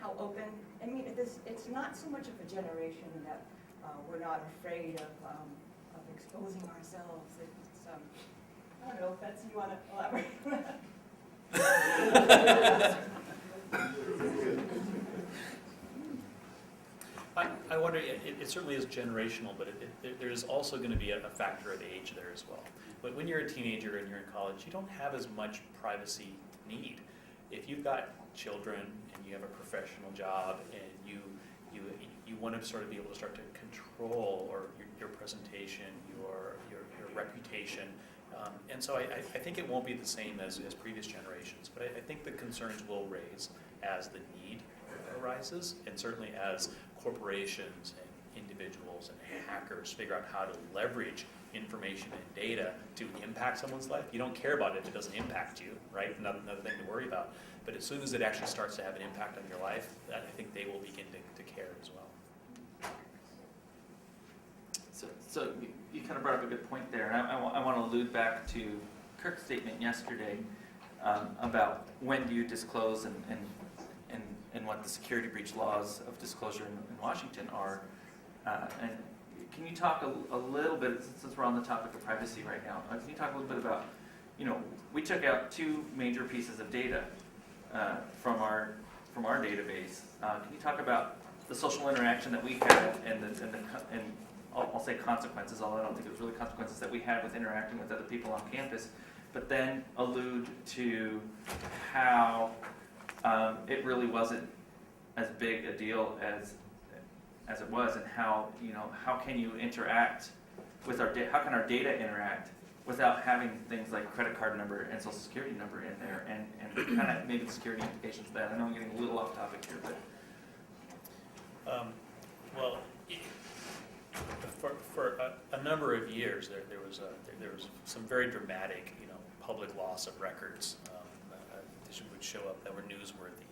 Speaker 6: how open, I mean, it's not so much of a generation that we're not afraid of exposing ourselves. It's, I don't know, Betsy, you want to elaborate on that?
Speaker 2: I wonder, it certainly is generational, but there is also going to be a factor of age there as well. But when you're a teenager and you're in college, you don't have as much privacy need. If you've got children and you have a professional job and you want to sort of be able to start to control or your presentation, your reputation, and so I think it won't be the same as previous generations. But I think the concerns will raise as the need arises, and certainly as corporations and individuals and hackers figure out how to leverage information and data to impact someone's life. You don't care about it if it doesn't impact you, right? Another thing to worry about. But as soon as it actually starts to have an impact on your life, I think they will begin to care as well.
Speaker 1: So you kind of brought up a good point there, and I want to allude back to Kirk's statement yesterday about when do you disclose and what the security breach laws of disclosure in Washington are. And can you talk a little bit, since we're on the topic of privacy right now, can you talk a little bit about, we took out 2 major pieces of data from our database. Can you talk about the social interaction that we had and I'll say consequences, although I don't think it was really consequences that we had with interacting with other people on campus, but then allude to how it really wasn't as big a deal as it was, and how can you interact with how can our data interact without having things like credit card number and social security number in there, and kind of maybe the security implications of that. I know I'm getting a little off topic here, but
Speaker 2: Well, for a number of years, there was some very dramatic, public loss of records that would show up that were newsworthy,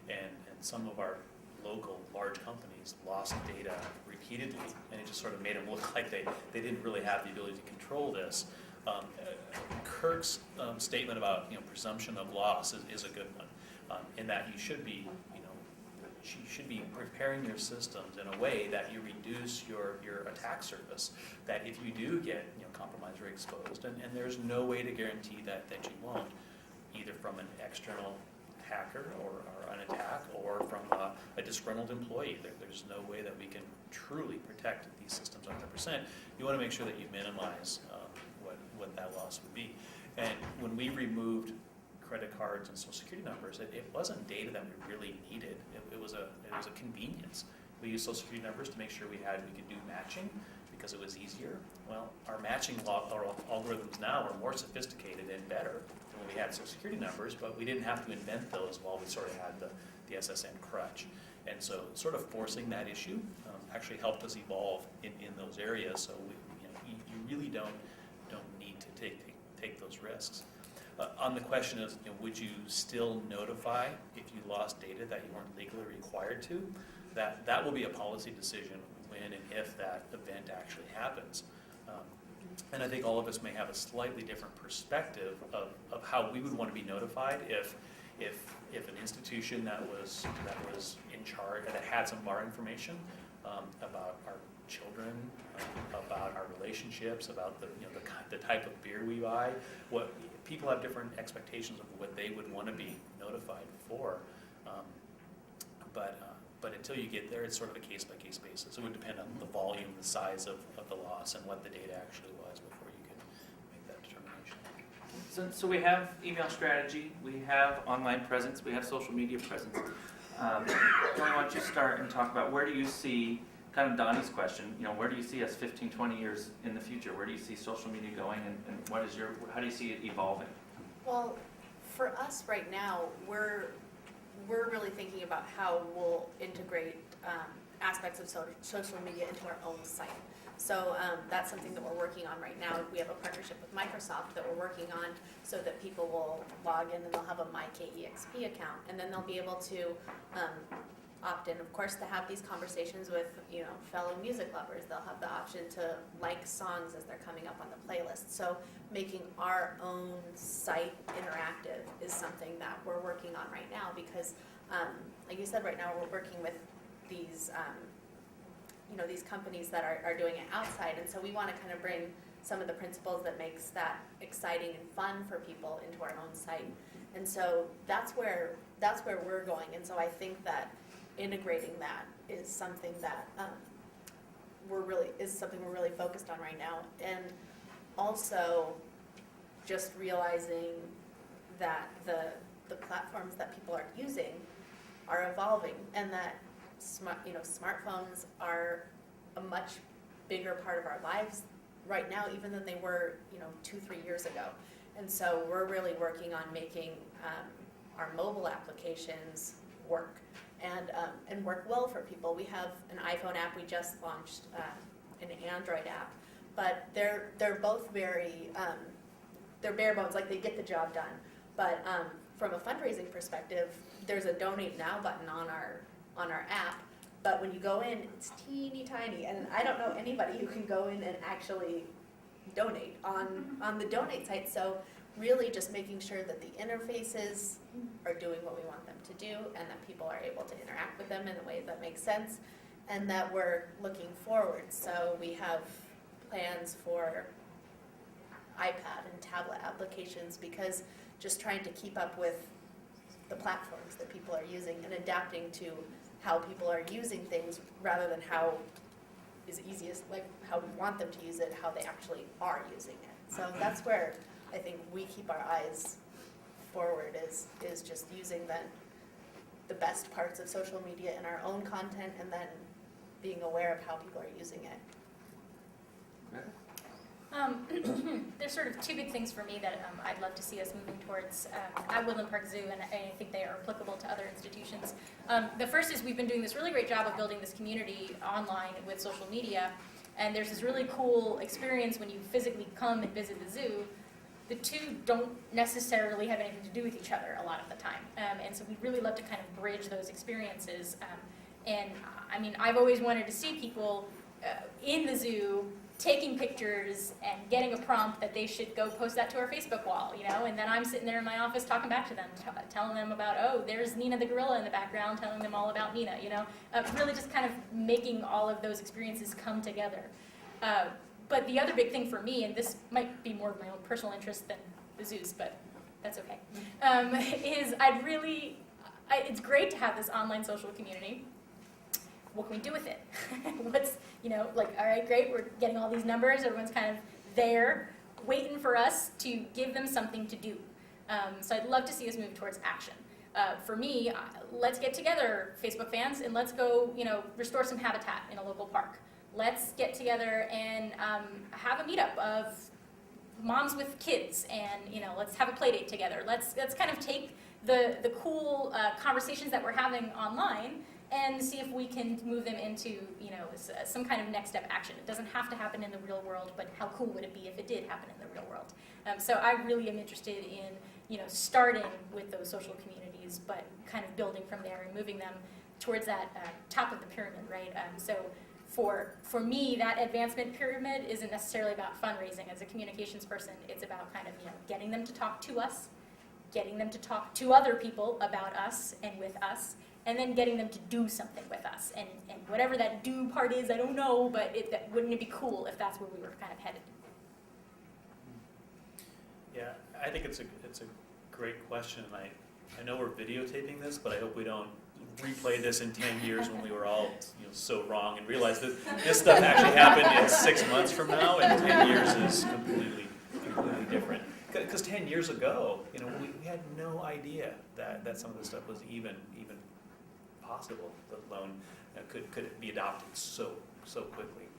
Speaker 2: and some of our local large companies lost data repeatedly, and it just sort of made them look like they didn't really have the ability to control this. Kirk's statement about presumption of loss is a good one, in that you should be preparing your systems in a way that you reduce your attack surface. That if you do get compromised or exposed, and there's no way to guarantee that you won't, either from an external hacker or an attack, or from a disgruntled employee. There's no way that we can truly protect these systems 100%. You want to make sure that you minimize what that loss would be. And when we removed credit cards and social security numbers, it wasn't data that we really needed. It was a convenience. We used social security numbers to make sure we could do matching because it was easier. Well, our matching algorithms now are more sophisticated and better than when we had social security numbers, but we didn't have to invent those while we sort of had the SSN crutch. And so sort of forcing that issue actually helped us evolve in those areas. So you really don't need to take those risks. On the question of would you still notify if you lost data that you weren't legally required to, that will be a policy decision when and if that event actually happens. And I think all of us may have a slightly different perspective of how we would want to be notified if an institution that was in charge, that had some of our information about our children, about our relationships, about the type of beer we buy. What people have different expectations of what they would want to be notified for, but until you get there, it's sort of a case-by-case basis. It would depend on the volume, the size of the loss, and what the data actually was before you could make that determination.
Speaker 1: So we have email strategy, we have online presence, we have social media presence. Kelly, why don't you start and talk about where do you see, kind of Donnie's question, where do you see us 15, 20 years in the future? Where do you see social media going, and how do you see it evolving?
Speaker 4: Well, for us right now, we're really thinking about how we'll integrate aspects of social media into our own site. So that's something that we're working on right now. We have a partnership with Microsoft that we're working on so that people will log in and they'll have a MyKEXP account, and then they'll be able to opt in, of course, to have these conversations with, you know, fellow music lovers. They'll have the option to like songs as they're coming up on the playlist. So making our own site interactive is something that we're working on right now because, like you said, right now we're working with these you know, these companies that are doing it outside, and so we want to kind of bring some of the principles that makes that exciting and fun for people into our own site, and so that's where we're going, and so I think that integrating that is something that we're really focused on right now, and also just realizing that the platforms that people are using are evolving, and that smartphones are a much bigger part of our lives right now, even than they were, 2-3 years ago. And so we're really working on making our mobile applications work and work well for people. We have an iPhone app. We just launched an Android app, but they're both very they're bare bones, like they get the job done. But from a fundraising perspective, there's a donate now button on our app, but when you go in, it's teeny tiny, and I don't know anybody who can go in and actually donate on the donate site. So really just making sure that the interfaces are doing what we want them to do, and that people are able to interact with them in a way that makes sense, and that we're looking forward. So we have plans for iPad and tablet applications, because just trying to keep up with the platforms that people are using and adapting to how people are using things rather than how is easiest, like how we want them to use it, how they actually are using it. So that's where I think we keep our eyes forward, is just using the best parts of social media in our own content, and then being aware of how people are using it.
Speaker 3: There's sort of two big things for me that I'd love to see us moving towards at Woodland Park Zoo, and I think they are applicable to other institutions. The first is we've been doing this really great job of building this community online with social media, and there's this really cool experience when you physically come and visit the zoo. The two don't necessarily have anything to do with each other a lot of the time, and so we'd really love to kind of bridge those experiences. And I mean, I've always wanted to see people in the zoo taking pictures and getting a prompt that they should go post that to our Facebook wall, and then I'm sitting there in my office talking back to them, telling them about, oh, there's Nina the gorilla in the background, telling them all about Nina, really just kind of making all of those experiences come together. But the other big thing for me, and this might be more of my own personal interest than the zoo's, but that's okay, is it's great to have this online social community. What can we do with it? What's, all right, great, we're getting all these numbers, everyone's kind of there, waiting for us to give them something to do. So I'd love to see us move towards action. For me, let's get together, Facebook fans, and let's go, restore some habitat in a local park. Let's get together and have a meetup of moms with kids, and let's have a play date together. Let's kind of take the cool conversations that we're having online and see if we can move them into some kind of next step action. It doesn't have to happen in the real world, but how cool would it be if it did happen in the real world? So I really am interested in starting with those social communities, but kind of building from there and moving them towards that top of the pyramid, right? So for me, that advancement pyramid isn't necessarily about fundraising. As a communications person, it's about kind of getting them to talk to us, getting them to talk to other people about us and with us, and then getting them to do something with us. And whatever that do part is, I don't know, but wouldn't it be cool if that's where we were kind of headed?
Speaker 2: Yeah, I think it's a great question. I know we're videotaping this, but I hope we don't replay this in 10 years when we were all so wrong and realize that this stuff actually happened in 6 months from now, and 10 years is completely different. Because 10 years ago, we had no idea that some of this stuff was even possible, let alone could it be adopted so quickly.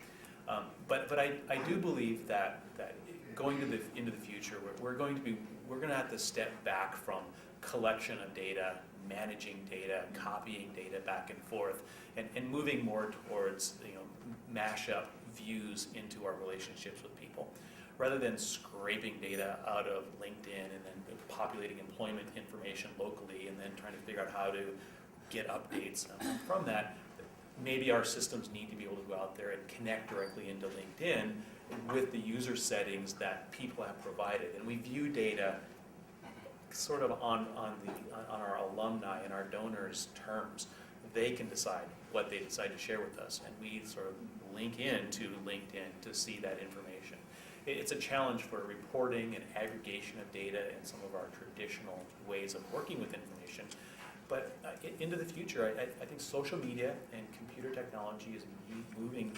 Speaker 2: But I do believe that going into the future, we're going to have to step back from collection of data managing data, copying data back and forth, and moving more towards, mash-up views into our relationships with people, rather than scraping data out of LinkedIn and then populating employment information locally and then trying to figure out how to get updates from that. Maybe our systems need to be able to go out there and connect directly into LinkedIn with the user settings that people have provided. And we view data sort of on our alumni and our donors' terms. They can decide what they decide to share with us, and we sort of link into LinkedIn to see that information. It's a challenge for reporting and aggregation of data and some of our traditional ways of working with information. But into the future, I think social media and computer technology is moving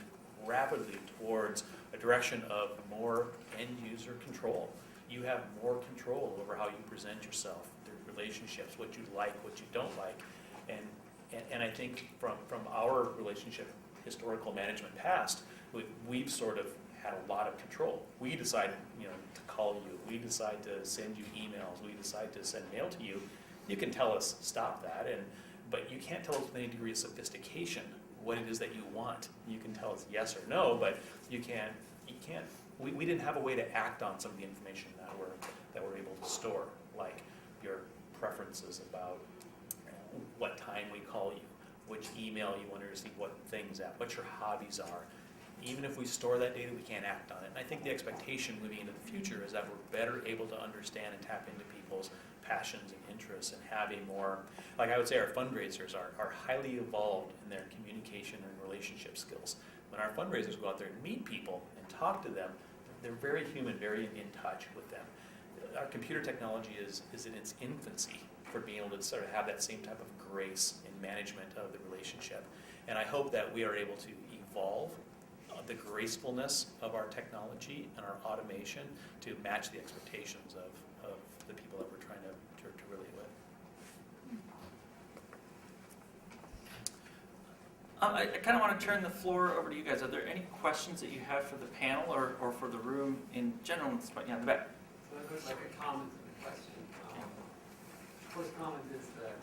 Speaker 2: rapidly towards a direction of more end-user control. You have more control over how you present yourself, the relationships, what you like, what you don't like. And I think from our relationship historical management past, we've sort of had a lot of control. We decide, to call you. We decide to send you emails. We decide to send mail to you. You can tell us stop that, but you can't tell us with any degree of sophistication what it is that you want. You can tell us yes or no, but you can't. We didn't have a way to act on some of the information that we're able to store, like your preferences about what time we call you, which email you want to receive what things at, what your hobbies are. Even if we store that data, we can't act on it. And I think the expectation moving into the future is that we're better able to understand and tap into people's passions and interests and have a more, like I would say our fundraisers are highly evolved in their communication and relationship skills. When our fundraisers go out there and meet people and talk to them, they're very human, very in touch with them. Our computer technology is in its infancy for being able to sort of have that same type of grace in management of the relationship. And I hope that we are able to evolve the gracefulness of our technology and our automation to match the expectations of the people that we're trying to relate with.
Speaker 1: I kind of want to turn the floor over to you guys. Are there any questions that you have for the panel or for the room in general? Yeah, in the back.
Speaker 5: So it looks like a comment to the question. First comment is that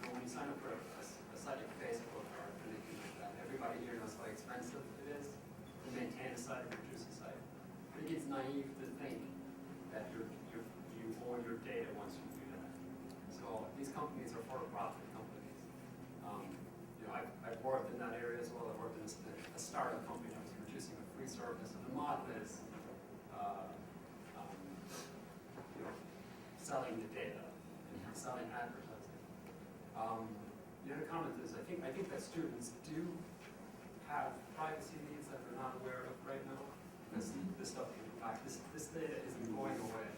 Speaker 5: when you sign up for a site like Facebook or anything like that, everybody here knows how expensive it is to maintain a site or produce a site. I think it's naive to think that you own your data once you do that. So these companies are for-profit companies. I've worked in that area as well. I've worked in a startup company that was producing a free service, and the model is selling the data and selling advertising. The other comment is I think that students do have privacy needs that they're not aware of right now. This stuff can go back. This data isn't going away.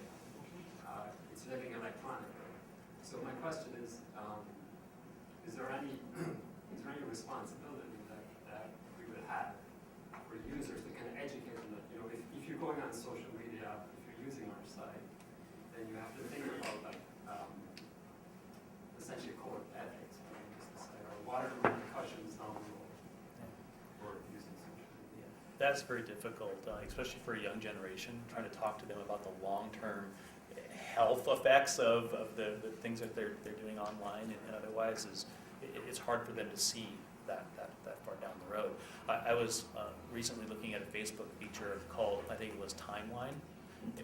Speaker 5: It's living electronically. So my question is there any responsibility that we would have for users to kind of educate them that, if you're going on social media, if you're using our site, then you have to think about essentially code of ethics, or what are the repercussions down the road for using social media.
Speaker 2: That's very difficult, especially for a young generation, trying to talk to them about the long-term health effects of the things that they're doing online and otherwise. It's hard for them to see that far down the road. I was recently looking at a Facebook feature called, I think it was Timeline,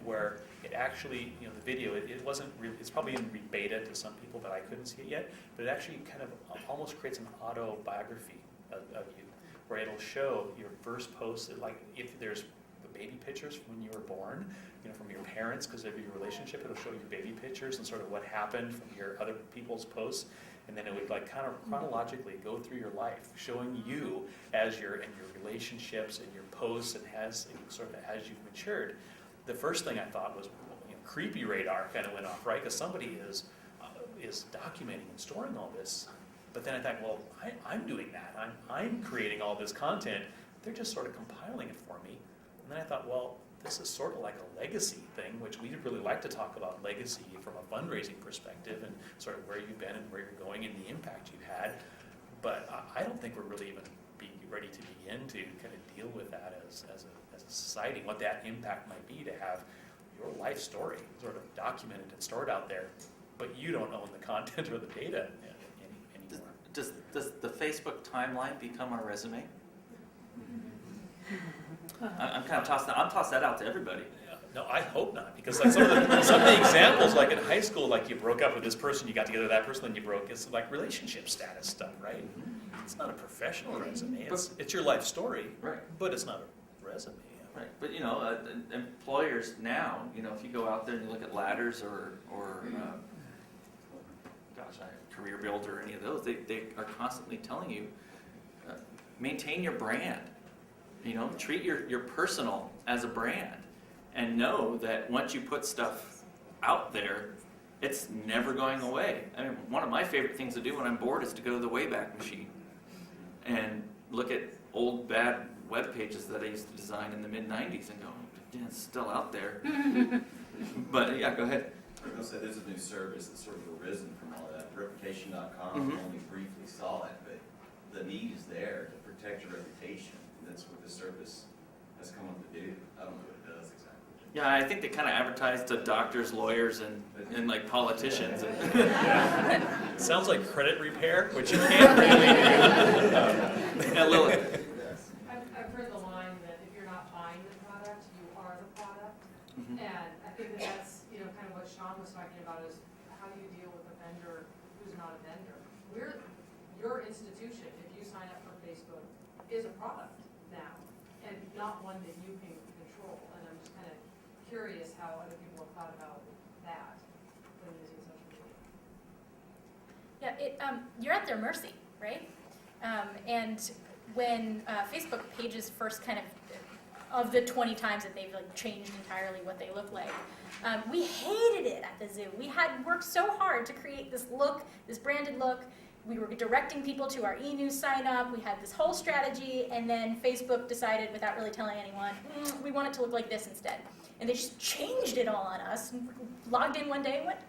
Speaker 2: where it actually, the video, it wasn't, it's probably in beta to some people, but I couldn't see it yet, but it actually kind of almost creates an autobiography of you, where it'll show your first post, like if there's baby pictures from when you were born, from your parents because of your relationship, it'll show your baby pictures and sort of what happened from your other people's posts, and then it would like kind of chronologically go through your life, showing you as your relationships and your posts and as you've matured. The first thing I thought was, creepy radar kind of went off, right? Because somebody is documenting and storing all this. But then I thought, well, I'm doing that. I'm creating all this content. They're just sort of compiling it for me. And then I thought, well, this is sort of like a legacy thing, which we really like to talk about legacy from a fundraising perspective and sort of where you've been and where you're going and the impact you've had. But I don't think we're really even ready to begin to kind of deal with that as a society, what that impact might be to have your life story sort of documented and stored out there. but you don't own the content or the data anymore.
Speaker 1: Does the Facebook timeline become our resume? I'm kind of toss that out to everybody.
Speaker 2: No, I hope not, because like some of the examples, like in high school, like you broke up with this person, you got together with that person, then you broke. It's like relationship status stuff, right? It's not a professional resume. It's your life story,
Speaker 1: Right.
Speaker 2: but it's not a resume.
Speaker 1: Right, but employers now, if you go out there and you look at Ladders or Career Builder or any of those, they are constantly telling you, maintain your brand. Treat your personal as a brand, and know that once you put stuff out there, it's never going away. I mean, one of my favorite things to do when I'm bored is to go to the Wayback Machine and look at old bad web pages that I used to design in the mid-90s and go, yeah, it's still out there. But yeah, go ahead.
Speaker 8: I was going to say there's a new service that's sort of arisen from all that. Reputation.com,
Speaker 1: Mhm.
Speaker 8: only briefly saw it, but the need is there to protect your reputation. And that's what this service has come up to do. I don't know what it does exactly.
Speaker 1: Yeah, I think they kind of advertise to doctors, lawyers, and like politicians.
Speaker 2: Sounds like credit repair, which you can't really do.
Speaker 1: A little.
Speaker 9: I've heard the line that if you're not buying the product, you are the product.
Speaker 1: Mhm.
Speaker 9: And I think that's, kind of what Sean was talking about is how do you deal with a vendor who's not a vendor? Your institution, if you sign up for Facebook, is a product now, and not one that you can control. And I'm just kind of curious how other people have thought about that when using social media.
Speaker 3: Yeah, you're at their mercy, right? And when Facebook pages first kind of the 20 times that they've like changed entirely what they look like, we hated it at the zoo. We had worked so hard to create this look, this branded look. We were directing people to our e-news sign up. We had this whole strategy, and then Facebook decided, without really telling anyone, we want it to look like this instead. And they just changed it all on us. And logged in one day and went,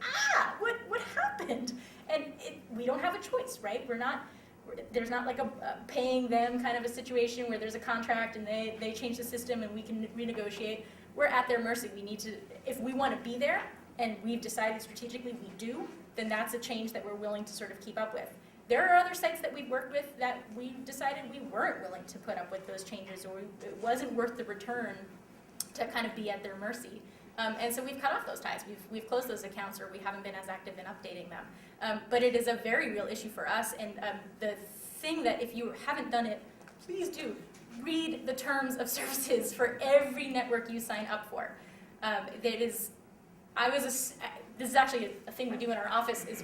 Speaker 3: what happened? And we don't have a choice, right? There's not like a paying them kind of a situation where there's a contract and they change the system and we can renegotiate. We're at their mercy. We need to, if we want to be there, and we've decided strategically we do, then that's a change that we're willing to sort of keep up with. There are other sites that we've worked with that we decided we weren't willing to put up with those changes, or it wasn't worth the return to kind of be at their mercy. And so we've cut off those ties. We've closed those accounts, or we haven't been as active in updating them. But it is a very real issue for us, and the thing that if you haven't done it, please do. Read the terms of services for every network you sign up for. This is actually a thing we do in our office, is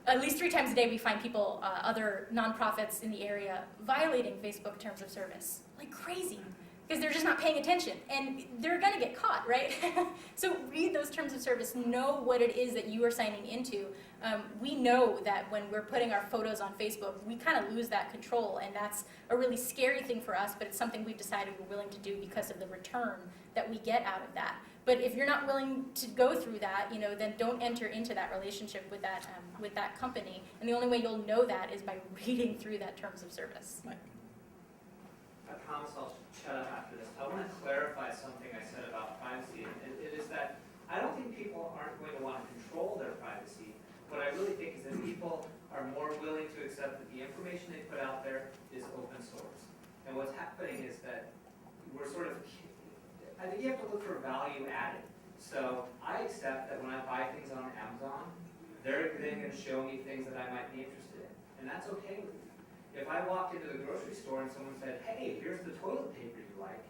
Speaker 3: at least 3 times a day we find people, other nonprofits in the area, violating Facebook terms of service like crazy, because they're just not paying attention, and they're gonna get caught, right? So read those terms of service, know what it is that you are signing into. We know that when we're putting our photos on Facebook, we kind of lose that control, and that's a really scary thing for us, but it's something we've decided we're willing to do because of the return that we get out of that. But if you're not willing to go through that, then don't enter into that relationship with that company. And the only way you'll know that is by reading through that terms of service.
Speaker 5: I promise I'll shut up after this. I want to clarify something I said about privacy. And it is that I don't think people aren't going to want to control their privacy. What I really think is that people are more willing to accept that the information they put out there is open source. And what's happening is that we're sort of, I think you have to look for value added. So I accept that when I buy things on Amazon, they're then going to show me things that I might be interested in. And that's okay with me. If I walked into the grocery store and someone said, hey, here's the toilet paper you like,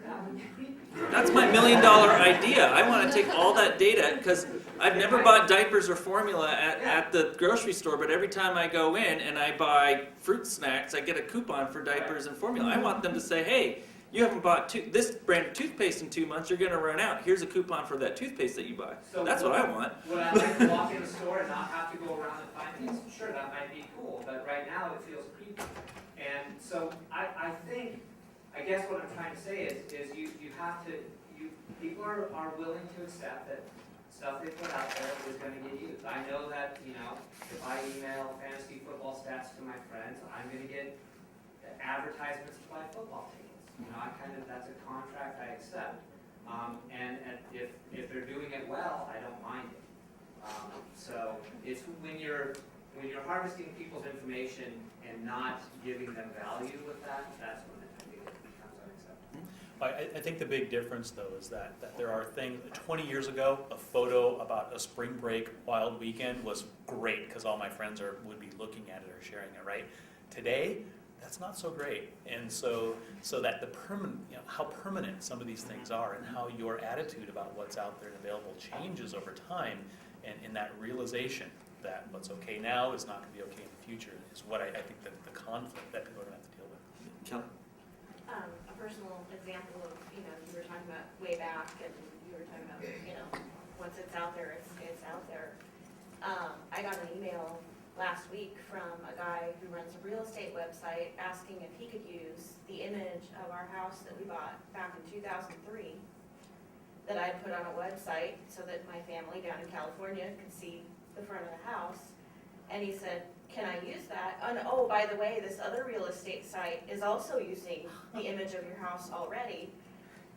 Speaker 5: that would be...
Speaker 1: That's my $1 million idea. I want to take all that data, because I've never bought diapers or formula at the grocery store, but every time I go in and I buy fruit snacks, I get a coupon for diapers and formula. I want them to say, hey, you haven't bought this brand of toothpaste in 2 months, you're going to run out. Here's a coupon for that toothpaste that you buy.
Speaker 5: So
Speaker 1: that's what I want.
Speaker 5: Would I like to walk in the store and not have to go around and find things? Sure, that might be cool, but right now it feels creepy. And so I think, I guess what I'm trying to say is you have to, people are willing to accept that stuff they put out there is going to get used. I know that, if I email fantasy football stats to my friends, I'm going to get advertisements to buy football tickets. That's a contract I accept. And if they're doing it well, I don't mind it. So it's when you're harvesting people's information and not giving them value with that, that's when I think it becomes unacceptable.
Speaker 2: I think the big difference, though, is that there are things, 20 years ago, a photo about a spring break wild weekend was great, because all my friends would be looking at it or sharing it, right? Today, that's not so great. And so that how permanent some of these things are, and how your attitude about what's out there and available changes over time, and in that realization that what's okay now is not going to be okay in the future, is what I think that the conflict that people are going to have to deal with.
Speaker 1: Kelly?
Speaker 10: A personal example of, you were talking about way back, and you were talking about, once it's out there, it's out there. I got an email last week from a guy who runs a real estate website asking if he could use the image of our house that we bought back in 2003 that I had put on a website so that my family down in California could see the front of the house. And he said, can I use that? And oh, by the way, this other real estate site is also using the image of your house already.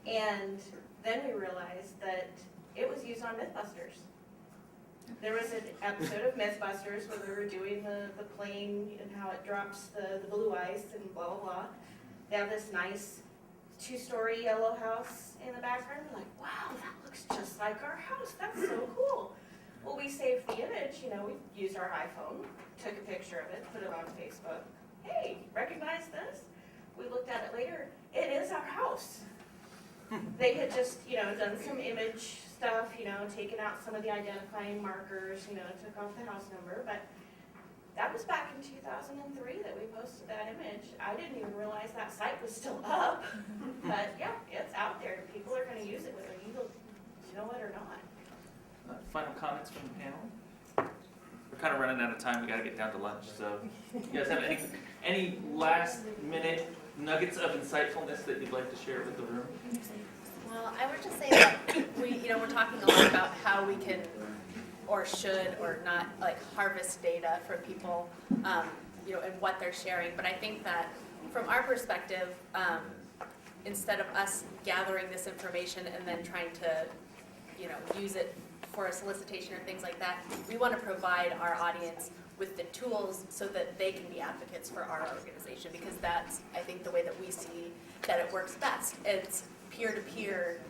Speaker 10: And then we realized that it was used on Mythbusters. There was an episode of Mythbusters where we were doing the plane and how it drops the blue ice and blah, blah, blah. They have this nice 2-story yellow house in the background. We're like, wow, that looks just like our house. That's so cool. Well, we saved the image, we used our iPhone, took a picture of it, put it on Facebook. Hey, recognize this? We looked at it later. It is our house. They had just, done some image stuff, taken out some of the identifying markers, took off the house number, but that was back in 2003 that we posted that image. I didn't even realize that site was still up, but yeah, it's out there. People are going to use it whether you know it or not.
Speaker 1: Final comments from the panel? We're kind of running out of time. We got to get down to lunch. So, you guys have any last minute nuggets of insightfulness that you'd like to share with the room?
Speaker 4: Well, I would just say that we're talking a lot about how we can or should or not harvest data from people, and what they're sharing. But I think that from our perspective, instead of us gathering this information and then trying to, use it for a solicitation or things like that, we want to provide our audience with the tools so that they can be advocates for our organization, because that's, I think, the way that we see that it works best. It's peer-to-peer,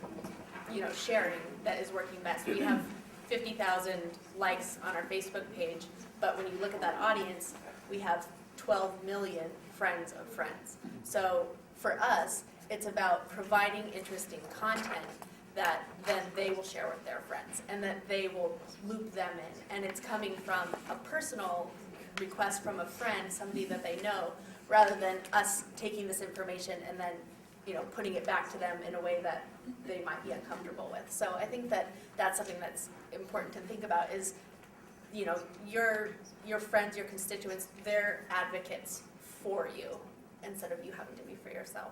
Speaker 4: sharing that is working best. We have 50,000 likes on our Facebook page, but when you look at that audience, we have 12 million friends of friends. So for us, it's about providing interesting content that then they will share with their friends, and that they will loop them in. And it's coming from a personal request from a friend, somebody that they know, rather than us taking this information and then putting it back to them in a way that they might be uncomfortable with. So I think that that's something that's important to think about is, your friends, your constituents, they're advocates for you instead of you having to be for yourself.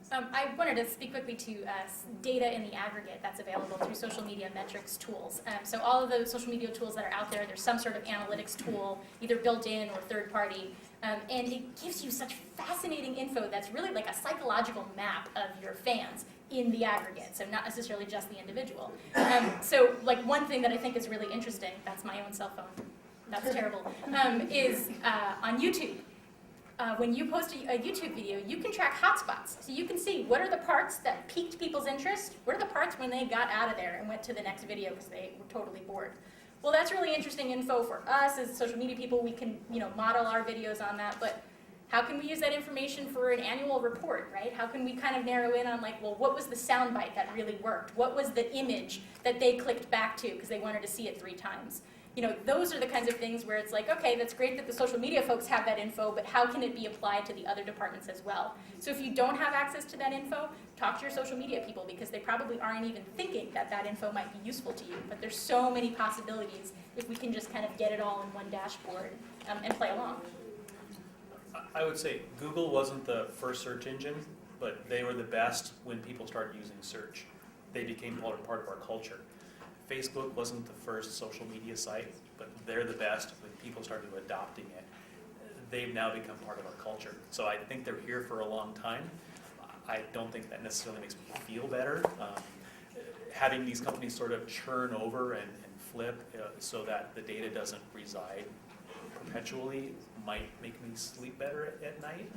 Speaker 3: I wanted to speak quickly to data in the aggregate that's available through social media metrics tools. So all of the social media tools that are out there, there's some sort of analytics tool, either built in or third party, and it gives you such fascinating info that's really like a psychological map of your fans in the aggregate, so not necessarily just the individual. So one thing that I think is really interesting, that's my own cell phone, that's terrible, is on YouTube. When you post a YouTube video, you can track hotspots. So you can see what are the parts that piqued people's interest, what are the parts when they got out of there and went to the next video because they were totally bored. Well, that's really interesting info for us as social media people. We can model our videos on that, but how can we use that information for an annual report, right? How can we kind of narrow in on what was the soundbite that really worked? What was the image that they clicked back to because they wanted to see it 3 times? Those are the kinds of things where it's okay, that's great that the social media folks have that info, but how can it be applied to the other departments as well? So if you don't have access to that info, talk to your social media people, because they probably aren't even thinking that that info might be useful to you. But there's so many possibilities if we can just kind of get it all in one dashboard and play along.
Speaker 2: I would say Google wasn't the first search engine, but they were the best when people started using search. They became part of our culture. Facebook wasn't the first social media site, but they're the best when people started adopting it. They've now become part of our culture. So I think they're here for a long time. I don't think that necessarily makes me feel better. Having these companies sort of churn over and flip so that the data doesn't reside perpetually might make me sleep better at night.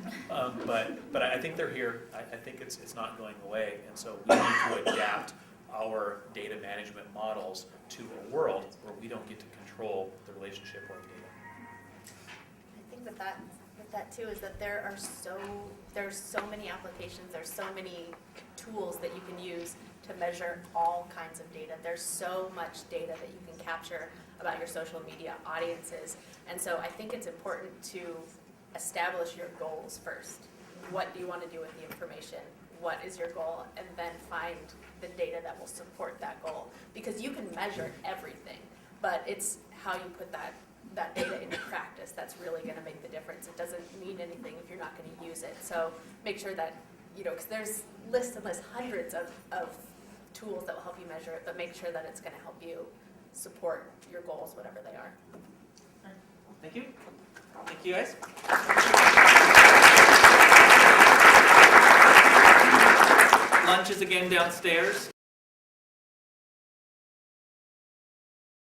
Speaker 2: But I think they're here. I think it's not going away. And so we need to adapt our data management models to a world where we don't get to control the relationship or data.
Speaker 4: I think with that too is that there's so many applications, there's so many tools that you can use to measure all kinds of data. There's so much data that you can capture about your social media audiences. And so I think it's important to establish your goals first. What do you want to do with the information? What is your goal? And then find the data that will support that goal. Because you can measure everything, but it's how you put that data into practice that's really going to make the difference. It doesn't mean anything if you're not going to use it. So make sure that, because there's lists and lists, hundreds of tools that will help you measure it, but make sure that it's going to help you support your goals, whatever they are.
Speaker 1: Thank you. Thank you, guys. Lunch is again downstairs.